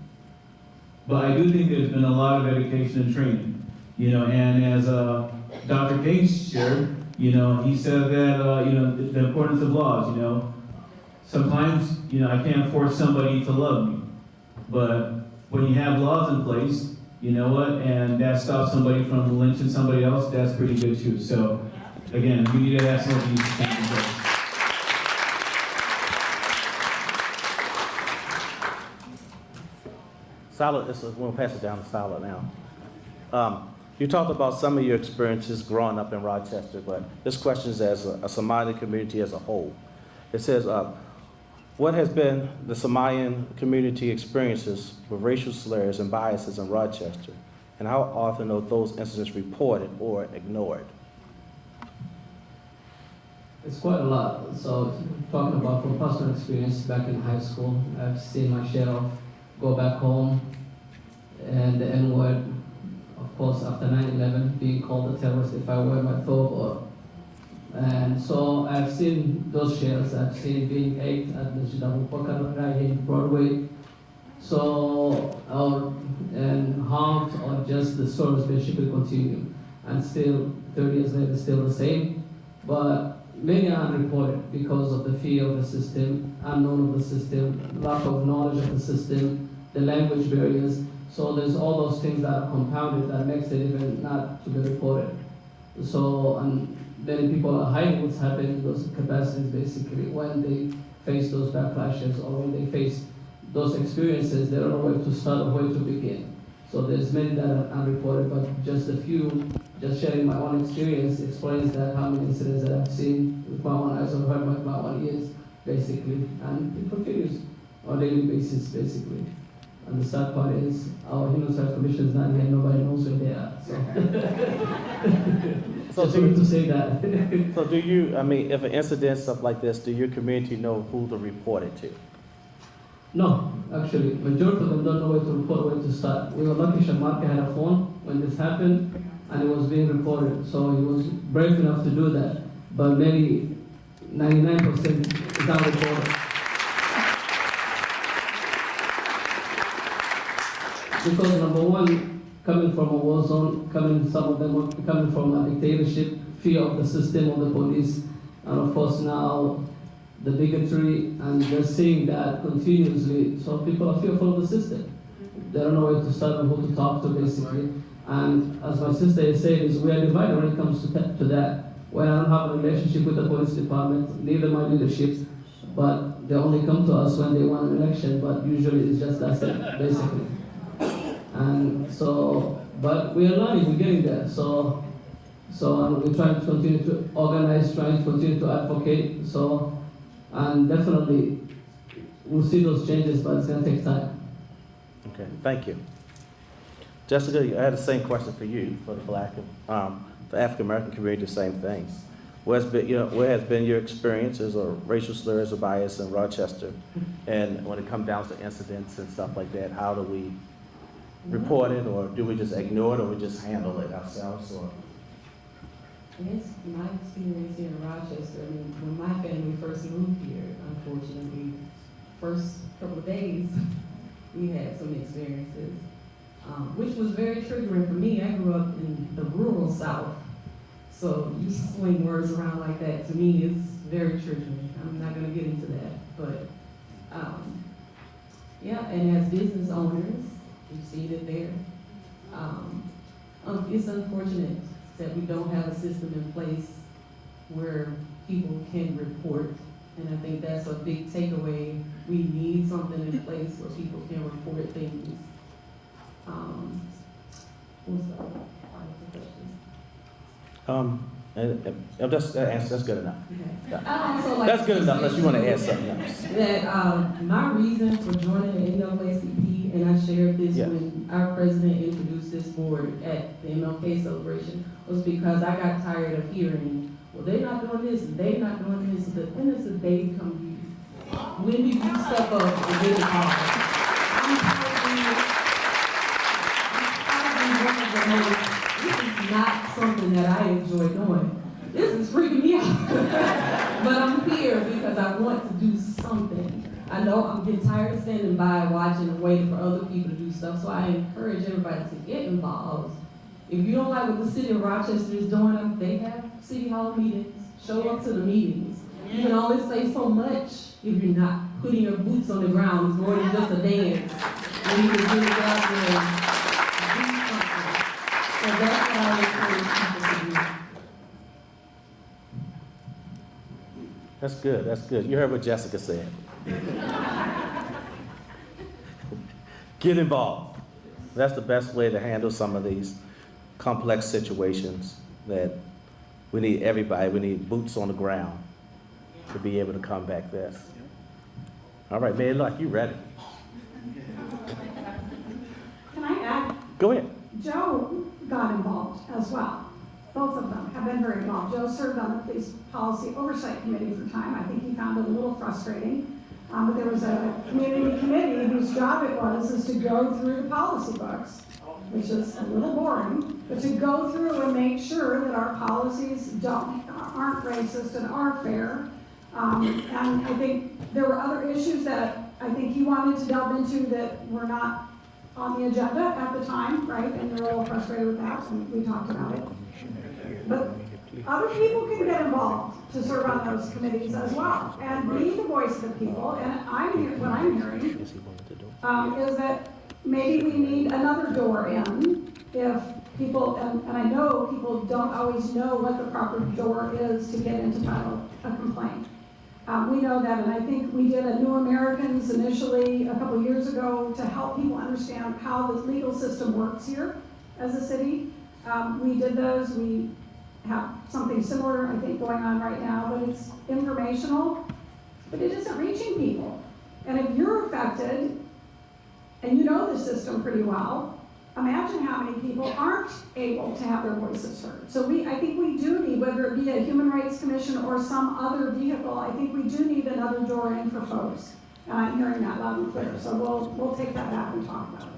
But I do think there's been a lot of education and training. And as Dr. King shared, he said that, the importance of laws, sometimes, I can't force somebody to love me. But when you have laws in place, you know what, and that stops somebody from lynching somebody else, that's pretty good too. So, again, we need to have some of these things in place. Solid, we'll pass it down to Solid now. You talked about some of your experiences growing up in Rochester, but this question is as a Somali community as a whole. It says, what has been the Somalian community experiences with racial slurs and biases in Rochester, and how often are those incidents reported or ignored? It's quite a lot. So talking about from personal experience back in high school, I've seen my share of go back home and the N-word, of course, after 9/11, being called a terrorist if I wear my thobe. And so I've seen those shares. I've seen being egged at the Jidabu Pokarai in Broadway. So, and harmed, or just the stories basically continue. And still, 30 years later, still the same. But many are unreported because of the fear of the system, unknown of the system, lack of knowledge of the system, the language barriers. So there's all those things that are compounded that makes it even not to be reported. So, and many people are hiding what's happening in those capacities basically when they face those backlashes or when they face those experiences, they don't know where to start or where to begin. So there's many that are unreported, but just a few, just sharing my own experience explains that how many incidents that I've seen with my own eyes or heard with my own ears, basically. And it continues on a daily basis, basically. And the sad part is our Human Rights Commission is not here, nobody knows where they are. So, just wanted to say that. So do you, I mean, if an incident, stuff like this, do your community know who to report it to? No, actually, majority of them don't know where to report, where to start. We were lucky Shamarka had a phone when this happened, and it was being reported. So he was brave enough to do that. But maybe 99% is not reported. Because number one, coming from a war zone, some of them are coming from a dictatorship, fear of the system, of the police, and of course now the bigotry, and they're seeing that continuously, so people are fearful of the system. They don't know where to start and who to talk to, basically. And as my sister is saying, is we are divided when it comes to that. When I don't have a relationship with the police department, neither my leadership, but they only come to us when they want an election, but usually it's just that's it, basically. And so, but we are learning, we're getting there. So we're trying to continue to organize, trying to continue to advocate. So, and definitely we'll see those changes, but it's going to take time. Okay, thank you. Jessica, I had the same question for you, for the African American community, the same thing. What has been your experiences or racial slurs or bias in Rochester? And when it comes down to incidents and stuff like that, how do we report it, or do we just ignore it, or we just handle it ourselves? Or I guess my experience here in Rochester, I mean, when my family first moved here, unfortunately, first couple of days, we had some experiences, which was very triggering for me. I grew up in the rural South, so you swing words around like that, to me, it's very triggering. I'm not gonna get into that, but yeah, and as business owners, we've seen it there. It's unfortunate that we don't have a system in place where people can report, and I think that's a big takeaway. We need something in place where people can report things. What's the question? and that's good enough. Okay. I also like That's good enough, unless you want to add something else. That my reason for joining the NAACP, and I shared this when our president introduced this board at the MLK celebration, was because I got tired of hearing, well, they're not doing this, and they're not doing this, but then it's a day come to you. When do you step up and get the call? This is not something that I enjoy doing. This is freaking me out. But I'm here because I want to do something. I know I'm getting tired of standing by, watching and waiting for other people to do stuff, so I encourage everybody to get involved. If you don't like what the city of Rochester is doing, they have city hall meetings. Show up to the meetings. You can only say so much if you're not putting your boots on the ground. It's more than just a dance. And you can get it out there and do something. So that's what I encourage people to do. That's good, that's good. You heard what Jessica said. Get involved. That's the best way to handle some of these complex situations that we need everybody, we need boots on the ground to be able to combat this. All right, Mayor Luck, you ready? Can I add? Go ahead. Joe got involved as well. Both of them have been very involved. Joe served on the Police Policy Oversight Committee for time. I think he found it a little frustrating. But there was a community committee whose job it was is to go through the policy books, which is a little boring, but to go through and make sure that our policies aren't racist and are fair. And I think there were other issues that I think he wanted to delve into that were not on the agenda at the time, right? And you're a little frustrated with that, and we talked about it. But other people can get involved to serve on those committees as well and be the voice of the people. And what I'm hearing is that maybe we need another door in if people, and I know people don't always know what the proper door is to get into file a complaint. We know that, and I think we did a New Americans initially a couple years ago to help people understand how the legal system works here as a city. We did those. We have something similar, I think, going on right now, but it's informational, but it isn't reaching people. And if you're affected, and you know the system pretty well, imagine how many people aren't able to have their voices heard. So I think we do need, whether it be a Human Rights Commission or some other vehicle, I think we do need another door in for folks. And I'm hearing that loud and clear. So we'll take that back and talk about it.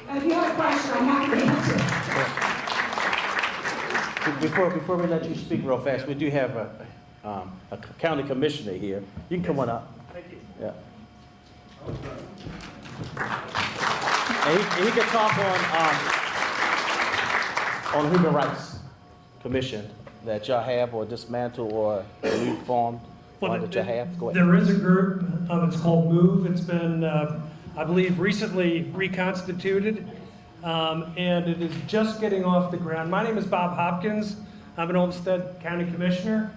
And if you have a question, I'm happy to answer. Before we let you speak real fast, we do have a county commissioner here. You can come on up. Thank you. Yeah. And he can talk on Human Rights Commission that y'all have or dismantle or reformed that y'all have. Go ahead. There is a group, it's called MOVE. It's been, I believe, recently reconstituted, and it is just getting off the ground. My name is Bob Hopkins. I'm an Olmsted County Commissioner,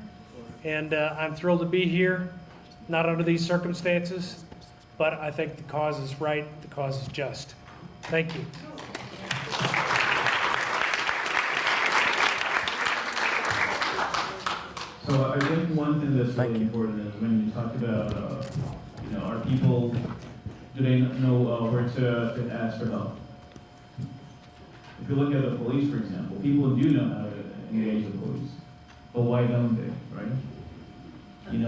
and I'm thrilled to be here, not under these circumstances, but I think the cause is right, the cause is just. Thank you. So I think one thing that's really important is when you talk about, are people, do they know where to ask for help? If you look at the police, for example, people do know how to engage the police, but why don't they, right?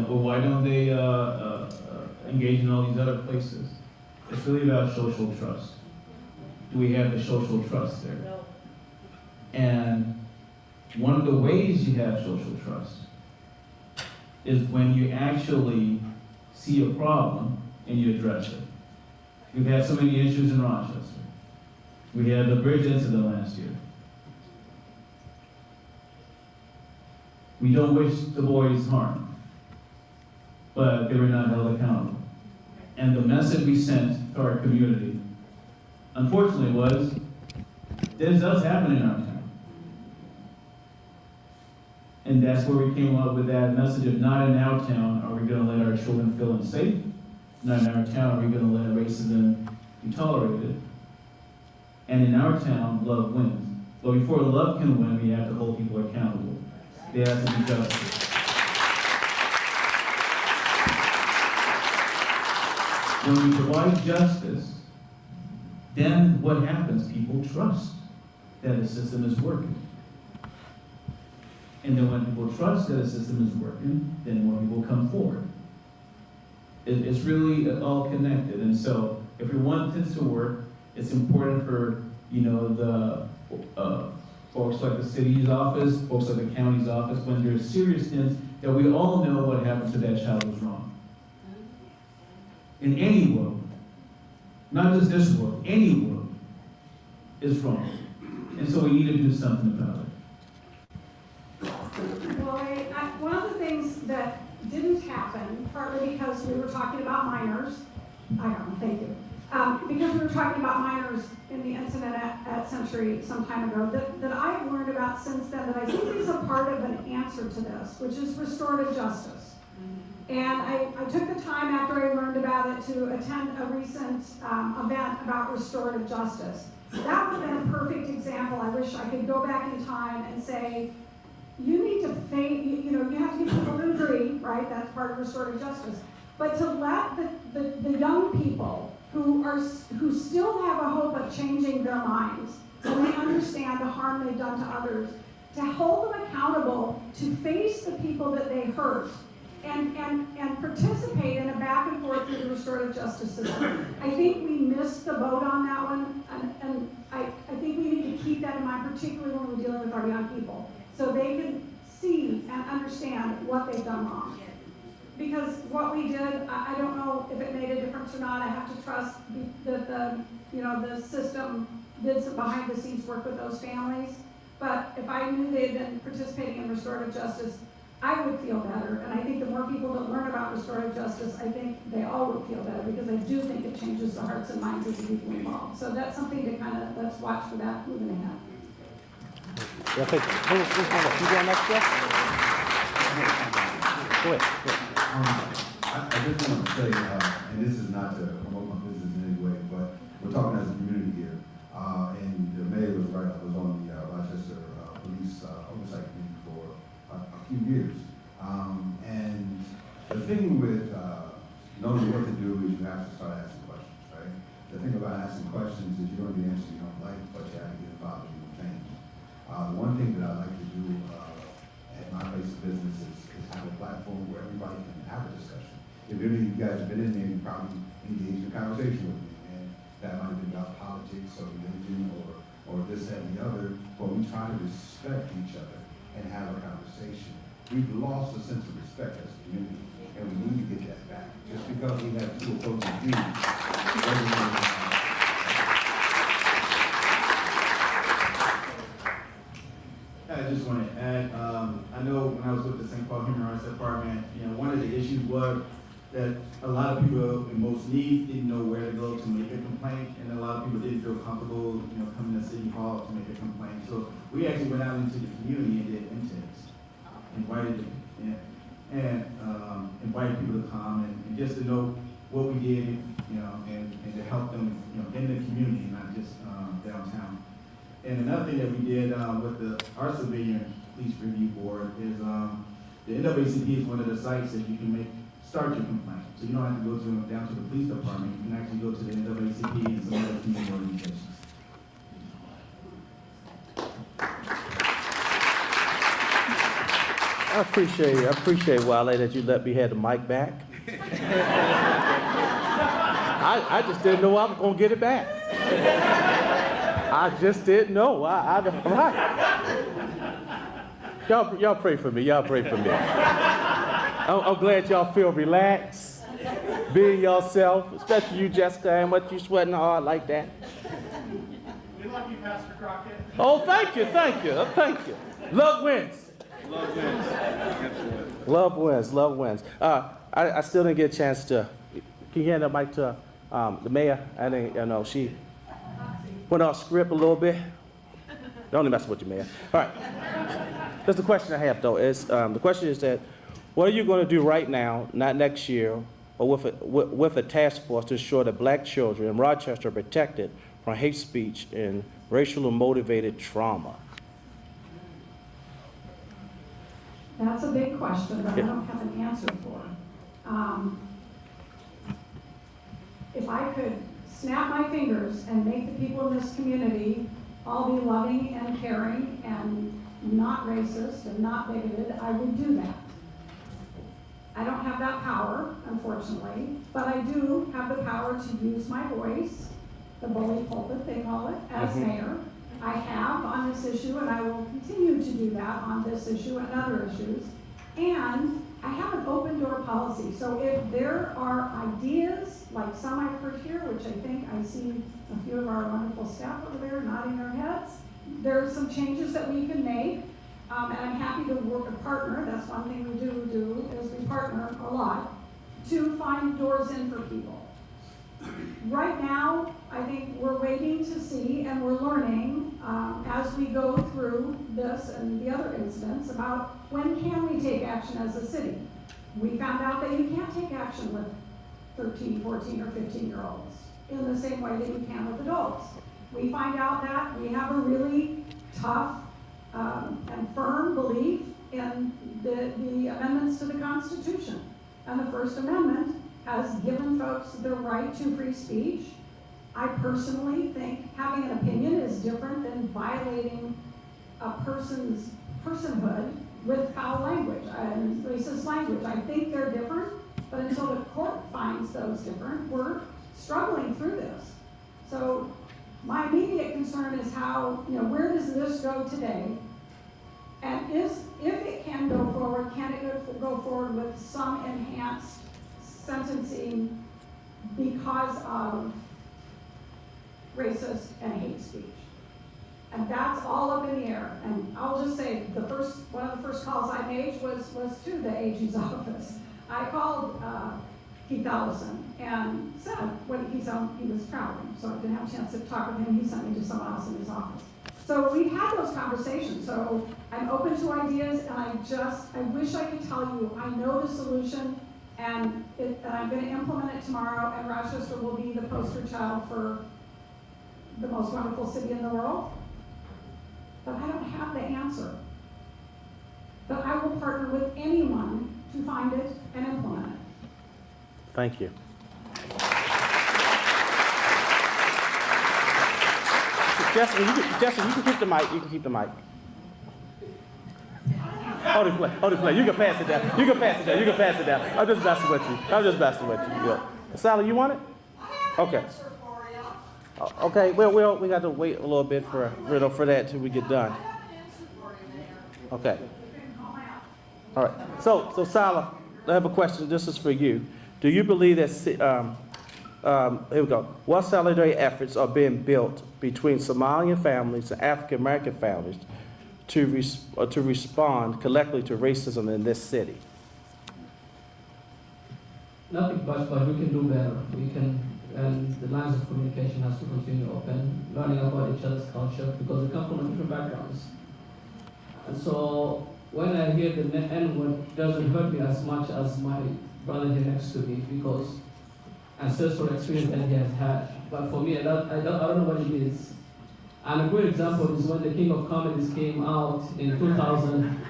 But why don't they engage in all these other places? It's really about social trust. Do we have the social trust there? No. And one of the ways you have social trust is when you actually see a problem and you address it. We've had so many issues in Rochester. We had the bridge incident last year. We don't wish the boys harm, but they were not held accountable. And the message we sent to our community, unfortunately, was this does happen in our town. And that's where we came up with that message of not in our town are we going to let our children feel unsafe. Not in our town are we going to let racism be tolerated. And in our town, love wins. But before love can win, we have to hold people accountable. There has to be justice. When we provide justice, then what happens? People trust that the system is working. And then when people trust that the system is working, then more people come forward. It's really all connected. And so if we want this to work, it's important for, the folks like the city's office, folks like the county's office, when there's seriousness, that we all know what happened to that child was wrong. In any world, not just this world, any world is wrong. And so we need to do something about it. Well, one of the things that didn't happen, partly because we were talking about minors, thank you. Because we were talking about minors in the incident at Century some time ago, that I've learned about since then, that I think is a part of an answer to this, which is restorative justice. And I took the time after I learned about it to attend a recent event about restorative justice. That would have been a perfect example. I wish I could go back in time and say, you need to face, you have to get people to agree, right? That's part of restorative justice. But to let the young people who still have a hope of changing their minds, when they understand the harm they've done to others, to hold them accountable, to face the people that they hurt, and participate in a back and forth through the restorative justice system. I think we missed the boat on that one, and I think we need to keep that in mind, particularly when we're dealing with our young people, so they can see and understand what they've done wrong. Because what we did, I don't know if it made a difference or not. I have to trust that the system did some behind the scenes work with those families. But if I knew they had been participating in restorative justice, I would feel better. And I think the more people that learn about restorative justice, I think they all would feel better, because I do think it changes the hearts and minds of the people involved. So that's something to let's watch for that moving ahead. Yeah, thank you. You going next, Jeff? Go ahead. I just want to say, and this is not to promote my business in any way, but we're talking as a community here. And the mayor was right. I was on the Rochester Police Oversight Committee for a few years. And the thing with knowing what to do is you have to start asking questions, right? The thing about asking questions is you don't get the answer you don't like, but you have to get involved in the change. The one thing that I like to do at my place of business is have a platform where everybody can have a discussion. If any of you guys have been in there, you probably engaged in a conversation with me, and that might have been about politics or religion or this, that, and the other, but we try to respect each other and have a conversation. We've lost a sense of respect as a community, and we need to get that back. Just because we have two opposing views doesn't mean I just want to add, I know when I was with the St. Paul Human Rights Department, one of the issues was that a lot of people in most need didn't know where to go to make a complaint, and a lot of people didn't feel comfortable, coming to City Hall to make a complaint. So we actually went out into the community and did intakes, invited people to come and just to know what we did, and to help them, in the community, not just downtown. And another thing that we did with our civilian police review board is the NAACP is one of the sites that you can start your complaint. So you don't have to go down to the police department. You can actually go to the NAACP and some other community organizations. I appreciate, Wale, that you let me have the mic back. I just didn't know I was going to get it back. I just didn't know. Right. Y'all pray for me. Y'all pray for me. I'm glad y'all feel relaxed, being yourself, especially you, Jessica, and what you sweating hard like that. We love you, Pastor Crockett. Oh, thank you. Love wins. Love wins. I still didn't get a chance to. Can you hand that mic to the mayor? I didn't. She went off script a little bit. Don't mess with you, mayor. All right. That's the question I have, though. The question is that, what are you going to do right now, not next year, or with a task force to ensure that black children in Rochester are protected from hate speech and racially motivated trauma? That's a big question that I don't have an answer for. If I could snap my fingers and make the people in this community all be loving and caring and not racist and not bigoted, I would do that. I don't have that power, unfortunately, but I do have the power to use my voice, the bully pulpit, they call it, as mayor. I have on this issue, and I will continue to do that on this issue and other issues. And I have an open door policy. So if there are ideas, like some I've heard here, which I think I see a few of our wonderful staff over there nodding their heads, there are some changes that we can make. And I'm happy to work a partner. That's one thing we do is we partner a lot to find doors in for people. Right now, I think we're waiting to see, and we're learning as we go through this and the other incidents about when can we take action as a city. We found out that you can't take action with 13, 14, or 15-year-olds in the same way that you can with adults. We find out that we have a really tough and firm belief in the amendments to the Constitution. And the First Amendment has given folks the right to free speech. I personally think having an opinion is different than violating a person's personhood with foul language and racist language. I think they're different, but until the court finds those different, we're struggling through this. So my immediate concern is how, where does this go today? And if it can go forward, can it go forward with some enhanced sentencing because of racist and hate speech? And that's all up in the air. And I'll just say, one of the first calls I made was to the AG's office. I called Keith Allison and said when he was traveling, so I didn't have a chance to talk with him. He sent me to someone else in his office. So we had those conversations. So I'm open to ideas, and I wish I could tell you I know the solution, and I'm going to implement it tomorrow, and Rochester will be the poster child for the most wonderful city in the world. But I don't have the answer. But I will partner with anyone to find it and implement it. Thank you. Jessica, you can keep the mic. You can keep the mic. Hold it, play. You can pass it down. I'm just messing with you. Yeah. Sally, you want it? Okay. Okay. Well, we got to wait a little bit for that till we get done. Okay. All right. So Sally, I have a question. This is for you. Do you believe that? Here we go. What solidarity efforts are being built between Somalian families and African American families to respond collectively to racism in this city? Nothing much, but we can do better. And the lines of communication has to continue open, learning about each other's culture, because we come from different backgrounds. And so when I hear the N-word, it doesn't hurt me as much as my brother here next to me, because ancestral experience that he has had. But for me, I don't know what it is. And a good example is when the King of Comedies came out in 2000.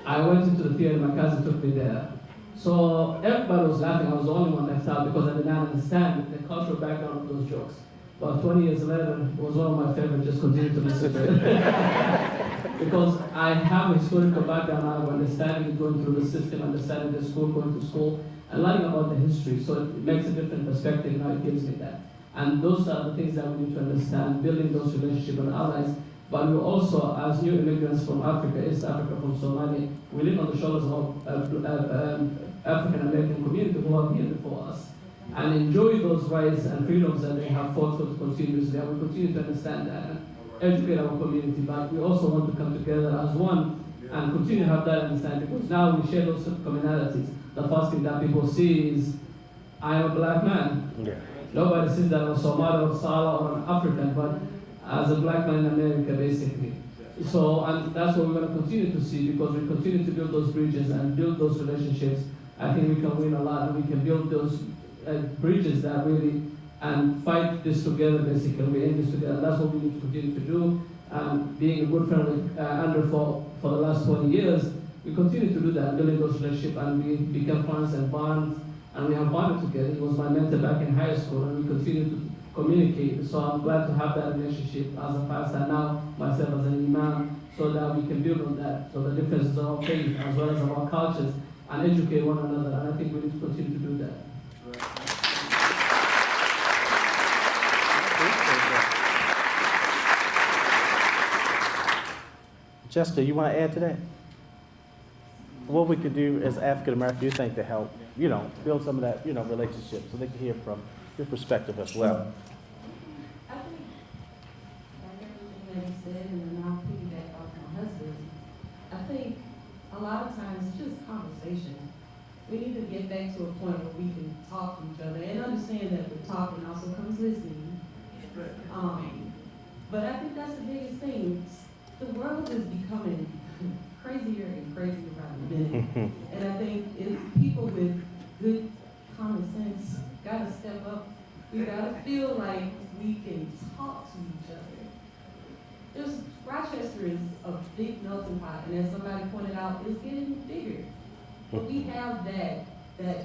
I went into the theater, my cousin took me there. So everybody was laughing. I was the only one left out because I did not understand the cultural background of those jokes. But 20 years later, it was one of my favorites, just continue to listen to it. Because I have a historical background now of understanding going through the system, understanding the school, going to school, and learning about the history. So it makes a different perspective now, it gives me that. And those are the things that we need to understand, building those relationships with allies. But we also, as new immigrants from Africa, East Africa, from Somalia, we live on the shoulders of African American community who are here before us, and enjoy those rights and freedoms that they have fought for continuously. And we continue to understand that and educate our community. But we also want to come together as one and continue to have that understanding, because now we share those commonalities. The first thing that people see is, I am a black man. Yeah. Nobody sees that I'm a Somali or Sala or an African, but as a black man in America, basically. So, and that's what we're going to continue to see, because we continue to build those bridges and build those relationships. I think we can win a lot, and we can build those bridges that really, and fight this together, basically. We aim this together. That's what we need to continue to do. Being a good friend with Andrew for the last 20 years, we continue to do that, building those relationships, and we become friends and bonds, and we have bonded together. He was my mentor back in high school, and we continue to communicate. So I'm glad to have that relationship as a pastor now, myself as an imam, so that we can build on that. So the differences of our faith as well as our cultures, and educate one another. And I think we need to continue to do that. Jessica, you want to add to that? What we could do as African American, you think, to help, build some of that, relationship, so they can hear from your perspective as well. I think everything that he said, and then I'll piggyback off my husband. I think a lot of times it's just conversation. We need to get back to a point where we can talk to each other and understand that the talking also comes listening. But I think that's the biggest thing. The world is becoming crazier and crazier around minute. And I think if people with good common sense gotta step up, we gotta feel like we can talk to each other. Rochester is a big melting pot, and as somebody pointed out, it's getting bigger. But we have that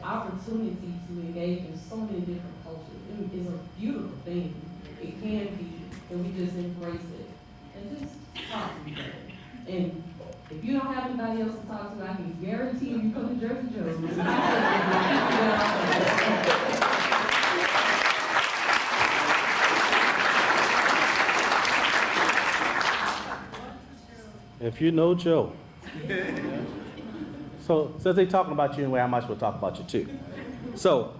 opportunity to engage in so many different cultures. It's a beautiful thing. It can be, and we just embrace it. And just talk to each other. And if you don't have anybody else to talk to, I can guarantee you come to Jersey Joe's. If you know Joe. So since they're talking about you anyway, I might as well talk about you too. So,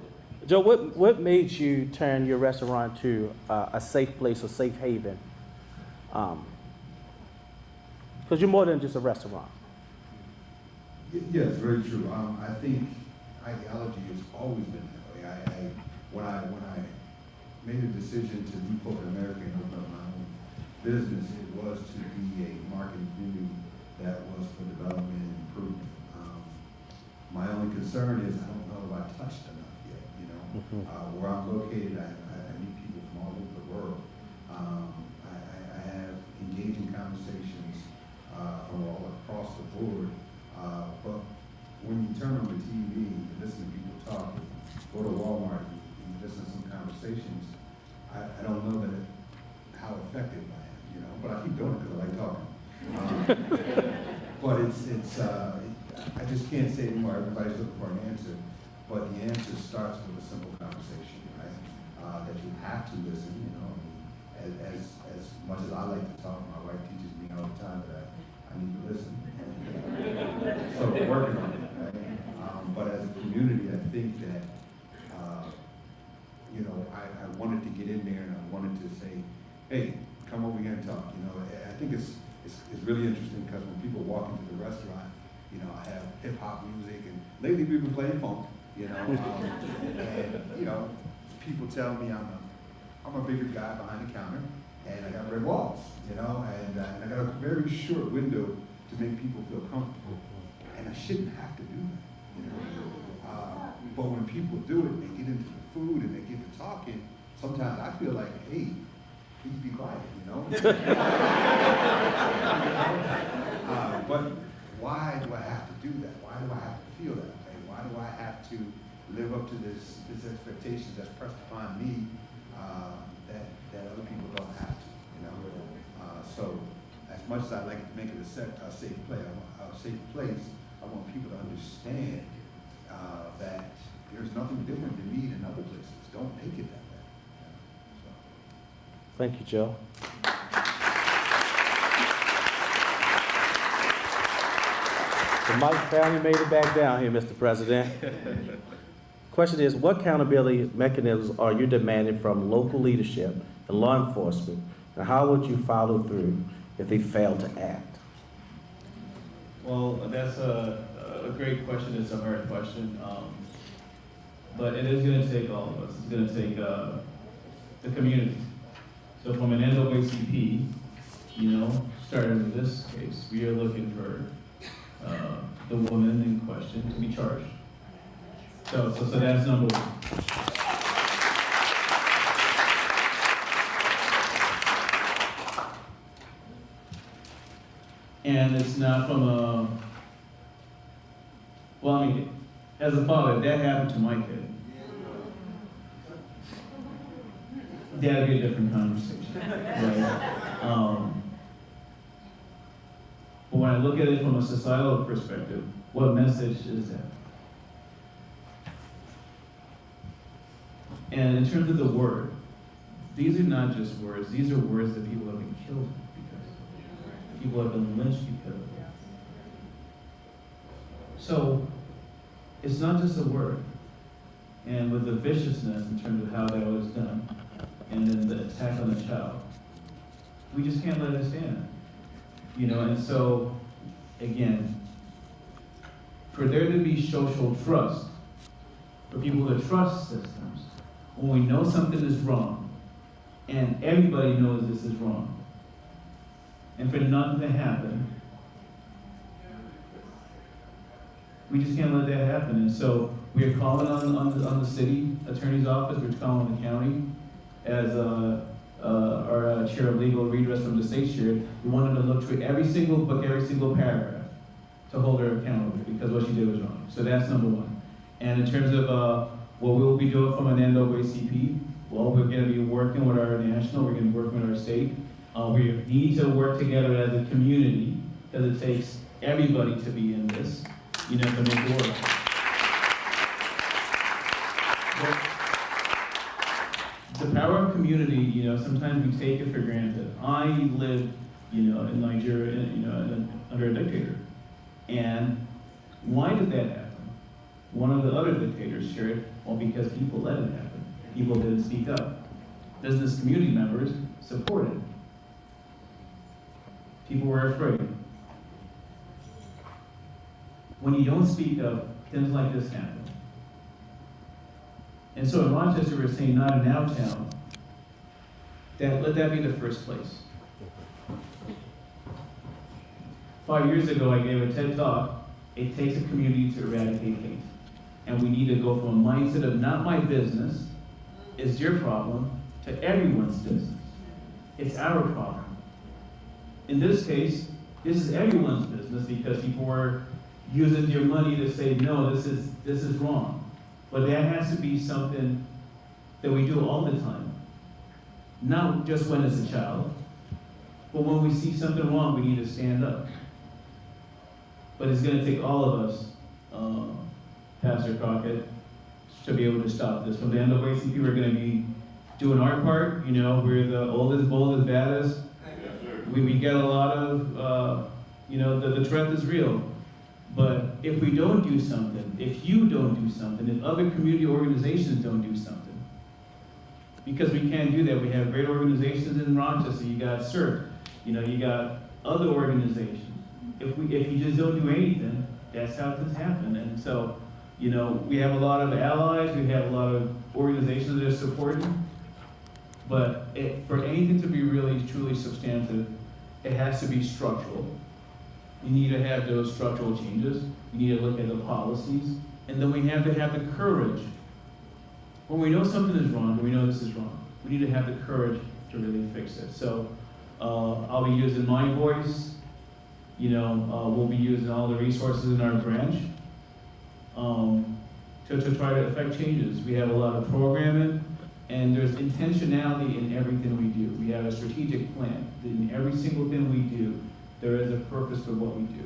Joe, what made you turn your restaurant to a safe place, a safe haven? Because you're more than just a restaurant. Yes, very true. I think ideology has always been that way. When I made a decision to leave corporate America and open up my own business, it was to be a marketing community that was for development and improvement. My only concern is I don't know if I touched enough yet. Where I'm located, I meet people from all over the world. I have engaging conversations from all across the board. But when you turn on the TV and listen to people talk, go to Walmart and listen to some conversations, I don't know how effective I am, but I keep doing it because I like talking. But I just can't say anymore. Everybody's looking for an answer, but the answer starts with a simple conversation, right? That you have to listen. As much as I like to talk, my wife teaches me all the time that I need to listen. So we're working on it, right? But as a community, I think that I wanted to get in there and I wanted to say, hey, come over here and talk. I think it's really interesting because when people walk into the restaurant, I have hip hop music, and lately we've been playing funk, and people tell me I'm a bigger guy behind the counter, and I got red walls, and I got a very short window to make people feel comfortable, and I shouldn't have to do that, but when people do it, they get into the food and they get to talking. Sometimes I feel like, hey, please be quiet, but why do I have to do that? Why do I have to feel that way? Why do I have to live up to this expectation that's pressed upon me that other people don't have to? So as much as I like to make it a safe place, I want people to understand that there's nothing different than me in other places. Don't make it that way. Thank you, Joe. The Mike family made it back down here, Mr. President. Question is, what accountability mechanisms are you demanding from local leadership and law enforcement, and how would you follow through if they fail to act? Well, that's a great question. It's a hard question. But it is going to take all of us. It's going to take the community. So from an NAACP, starting with this case, we are looking for the woman in question to be charged. So that's number one. And it's not from as a father, if that happened to my kid, that'd be a different conversation, right? But when I look at it from a societal perspective, what message is that? And in terms of the word, these are not just words, these are words that people have been killed because of. People have been lynched because of it. So, it's not just a word. And with the viciousness in terms of how that was done, and then the attack on the child, we just can't let it stand. And so, again, for there to be social trust, for people to trust systems, when we know something is wrong, and everybody knows this is wrong, and for nothing to happen, We just can't let that happen. And so we are calling on the city attorney's office, we're calling the county as our chair of legal redress from the state chair. We want them to look through every single book, every single paragraph to hold her accountable because what she did was wrong. So that's number one. And in terms of what we'll be doing from an NAACP, well, we're going to be working with our national, we're going to be working with our state. We need to work together as a community because it takes everybody to be in this, to make it work. The power of community, sometimes we take it for granted. I lived, in Nigeria, under a dictator. And why did that happen? One of the other dictators shared, well, because people let it happen. People didn't speak up. Business community members supported. People were afraid. When you don't speak up, things like this happen. And so in Rochester, we're saying not in our town. Let that be the first place. 5 years ago, I gave a TED Talk. It takes a community to eradicate hate. And we need to go from a mindset of not my business, it's your problem, to everyone's business. It's our problem. In this case, this is everyone's business because people were using your money to say, no, this is wrong. But that has to be something that we do all the time. Not just when it's a child, but when we see something wrong, we need to stand up. But it's going to take all of us, Pastor Crockett, to be able to stop this. From the NAACP, we're going to be doing our part. We're the oldest, boldest, baddest. We get a lot of, the threat is real. But if we don't do something, if you don't do something, if other community organizations don't do something, because we can't do that. We have great organizations in Rochester. You got CERT, you got other organizations. If you just don't do anything, that's how things happen. And so, we have a lot of allies, we have a lot of organizations that are supporting, but for anything to be really, truly substantive, it has to be structural. You need to have those structural changes. You need to look at the policies. And then we have to have the courage. When we know something is wrong, when we know this is wrong, we need to have the courage to really fix it. So I'll be using my voice. We'll be using all the resources in our branch to try to affect changes. We have a lot of programming, and there's intentionality in everything we do. We have a strategic plan. In every single thing we do, there is a purpose for what we do.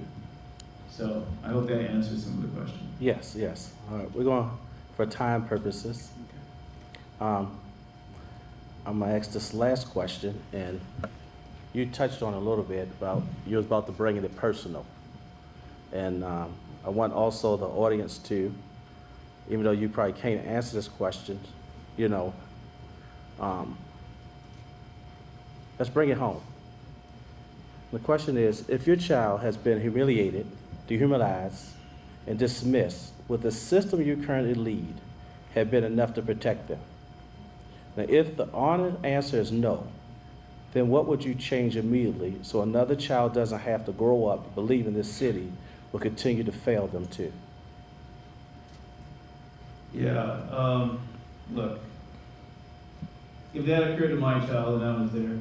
So I hope that answers some of the questions. Yes. All right, we're going, for time purposes, I'm going to ask this last question, and you touched on a little bit about, you was about to bring it personal. And I want also the audience to, even though you probably can't answer this question, let's bring it home. The question is, if your child has been humiliated, dehumanized, and dismissed, would the system you currently lead have been enough to protect them? Now, if the honest answer is no, then what would you change immediately so another child doesn't have to grow up believing this city will continue to fail them too? Yeah, look, if that occurred to my child and I was there,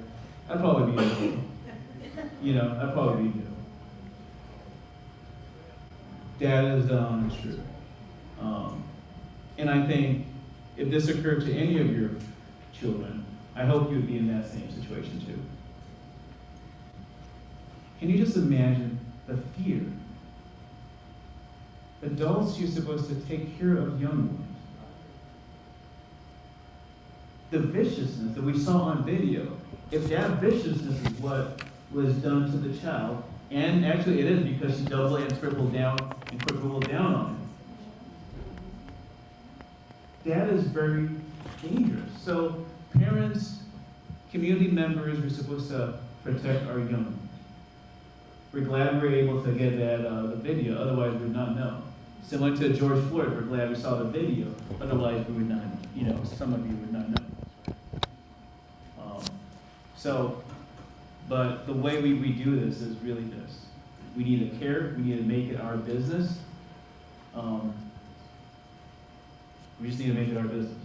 I'd probably be in jail. I'd probably be in jail. That is the honest truth. And I think if this occurred to any of your children, I hope you would be in that same situation too. Can you just imagine the fear? Adults, you're supposed to take care of young ones. The viciousness that we saw on video, if that viciousness is what was done to the child, and actually it is because she doubled and tripled down and quadrupled down on it. That is very dangerous. So parents, community members, we're supposed to protect our young ones. We're glad we're able to get that the video, otherwise we would not know. Similar to George Floyd, we're glad we saw the video, otherwise we would not, some of you would not know. But the way we do this is really this. We need to care, we need to make it our business We just need to make it our business.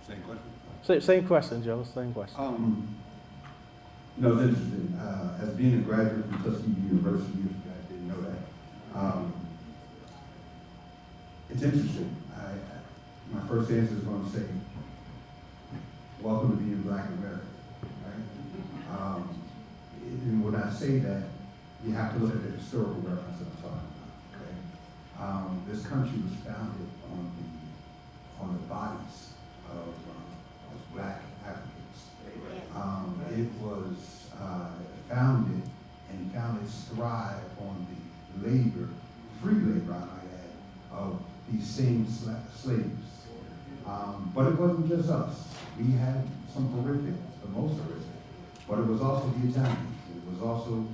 Same question? Same question, Joe, same question. No, it's interesting. As being a graduate from Tuskegee University, if you guys didn't know that, it's interesting. My first answer is going to say, welcome to being Black America, right? And when I say that, you have to look at the historical reference that I'm talking about, okay? This country was founded on the bodies of Black Africans. It was founded its strive on the labor, free labor, I might add, of these same slaves. But it wasn't just us. We had some horrific, the most horrific, but it was also the Italians. It was also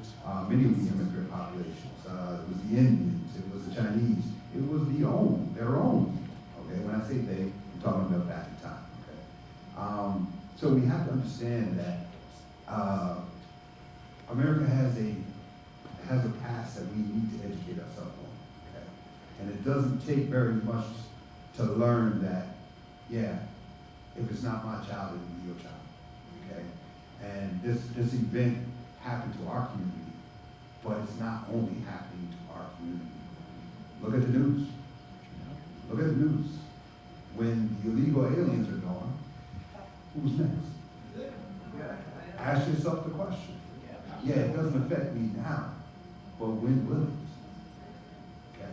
many of the immigrant populations. It was the Indians. It was the Chinese. It was their own. Okay, when I say they, I'm talking about back in time. Okay, so we have to understand that America has a past that we need to educate ourselves on. Okay, and it doesn't take very much to learn that. Yeah, if it's not my child, it will be your child. Okay, and this event happened to our community, but it's not only happening to our community. Look at the news. Look at the news. When the illegal aliens are gone, who's next? Ask yourself the question. Yeah, it doesn't affect me now, but when will it? Okay.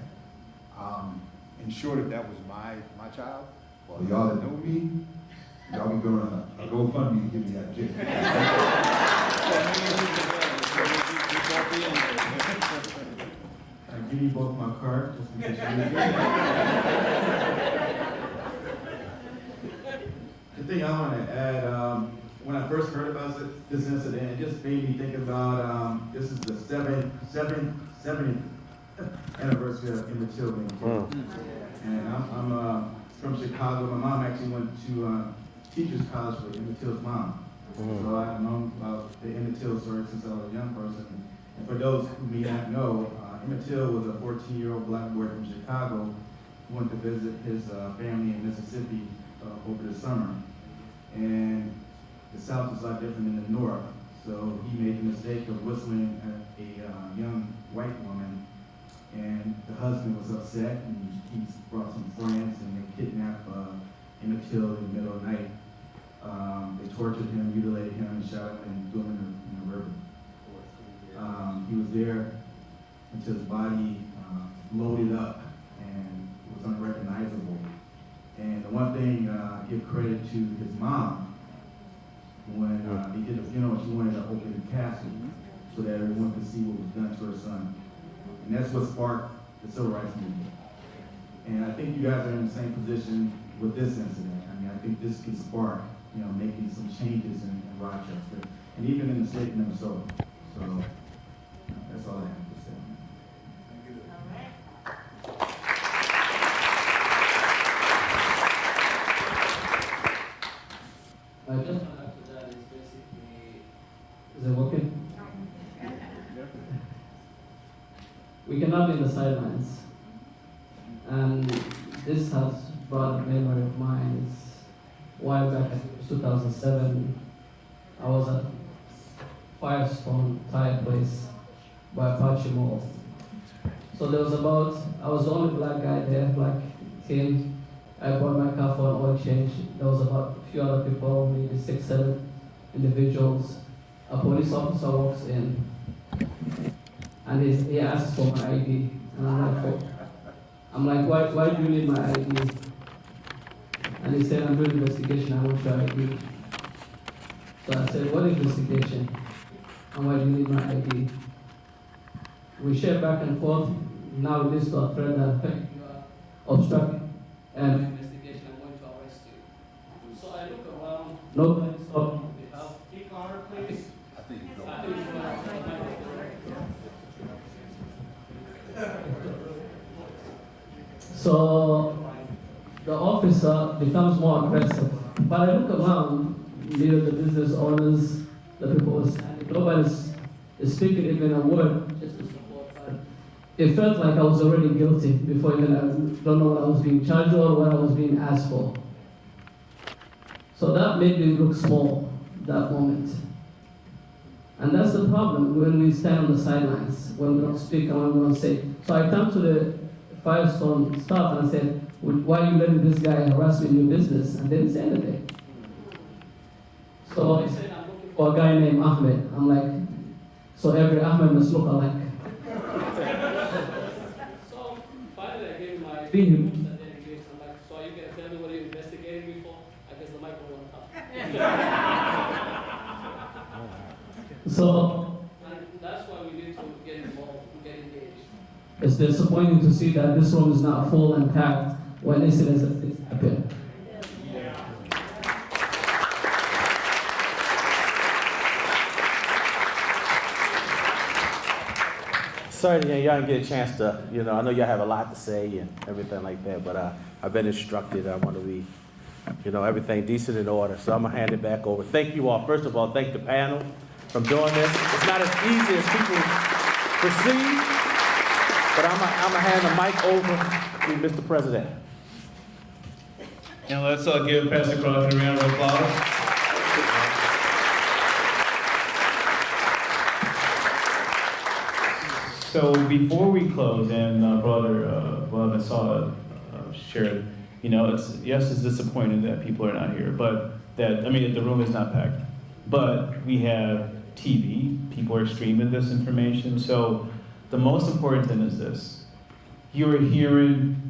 Ensure that was my child. Well, y'all that know me, y'all be going to GoFundMe to give me that kid. I give you both my card, just in case you need it. The thing I want to add, when I first heard about this incident, it just made me think about, this is the 70th anniversary of Emmett Till being killed. And I'm from Chicago. My mom actually went to Teachers College with Emmett Till's mom. So I've known about the Emmett Till story since I was a young person. And for those who may not know, Emmett Till was a 14-year-old black boy from Chicago who went to visit his family in Mississippi over the summer. And the South is a lot different than the North. So he made the mistake of whistling at a young white woman. And the husband was upset, and he brought some friends, and they kidnapped Emmett Till in the middle of the night. They tortured him, mutilated him, and shot him and threw him in the river. He was there until his body loaded up and was unrecognizable. And the one thing I give credit to his mom, when they did the funeral, she wanted to open the casket so that everyone could see what was done to her son. And that's what sparked the Civil Rights Movement. And I think you guys are in the same position with this incident. I mean, I think this can spark, making some changes in Rochester, and even in the state of Minnesota. So that's all I have to say. Just after that is basically, is it working? We cannot be in the sidelines. And this has brought a memory of mine. It's a while back, I think it was 2007. I was at Firestone Tire Place by Apache Mall. So there was I was the only black guy there, black teen. I bought my car for an oil change. There was about a few other people, maybe 6, 7 individuals. A police officer walks in, and he asks for my ID. And I'm like, why do you need my ID? And he said, I'm doing investigation, I want your ID. So I said, what investigation? And why do you need my ID? We share back and forth. Now it is to a friend that you are obstructing an investigation, I'm going to arrest you. So I look around, nobody stopped me. We have key card, please. I think it's So the officer becomes more aggressive. But I look around, neither the business owners, the people who standing, nobody's speaking even a word just to support. But it felt like I was already guilty before even I don't know what I was being charged or what I was being asked for. So that made me look small that moment. And that's the problem when we stand on the sidelines, when we don't speak and when we don't say. So I turned to the Firestone staff and said, why are you letting this guy harass me in your business? And they didn't say anything. So I said, I'm looking for a guy named Ahmed. I'm like, so every Ahmed must look alike. So finally I gave my opinion. And then he I'm like, so you can tell me what you investigated me for? I guess the microphone went up. So that's why we need to get involved, get engaged. It's disappointing to see that this room is not full and packed when incidents like this happen. Sorry, y'all didn't get a chance to, I know y'all have a lot to say and everything like that, but I've been instructed. I want to be, everything decent in order. So I'm going to hand it back over. Thank you all. First of all, thank the panel from doing this. It's not as easy as people perceive, but I'm going to hand the mic over to Mr. President. And let's give Pastor Crawford a round of applause. So before we close, and Brother Nasala shared, it's disappointing that people are not here, but the room is not packed. But we have TV, people are streaming this information. So the most important thing is this. You are hearing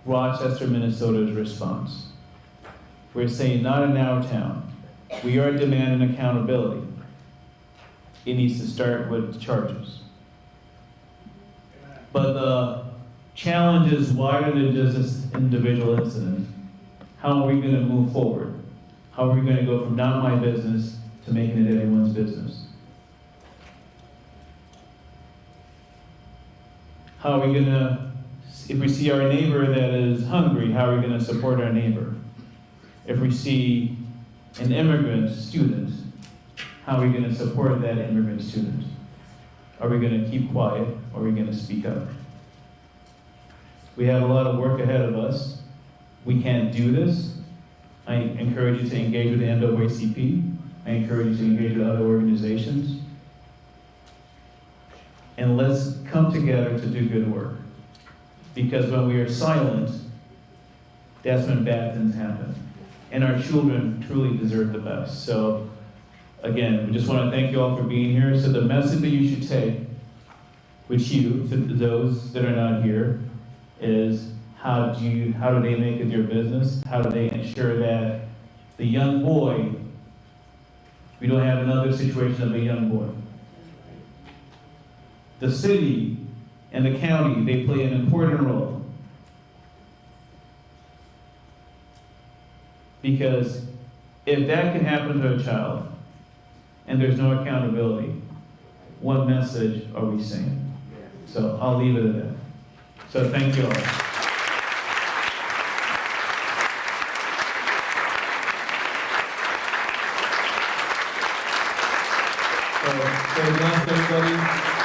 Rochester, Minnesota's response. We're saying not in our town. We are demanding accountability. It needs to start with charges. But the challenge is wider than just this individual incident. How are we going to move forward? How are we going to go from not my business to making it everyone's business? How are we going to, if we see our neighbor that is hungry, how are we going to support our neighbor? If we see an immigrant student, how are we going to support that immigrant student? Are we going to keep quiet, or are we going to speak up? We have a lot of work ahead of us. We can't do this. I encourage you to engage with the NAACP. I encourage you to engage with other organizations. And let's come together to do good work. Because when we are silent, that's when bad things happen. And our children truly deserve the best. So, again, we just want to thank you all for being here. So the message that you should take with you, to those that are not here, is how do they make it their business? How do they ensure that the young boy, we don't have another situation of a young boy. The city and the county, they play an important role. Because if that can happen to a child, and there's no accountability, what message are we saying? So I'll leave it at that. So thank you all. So God bless everybody.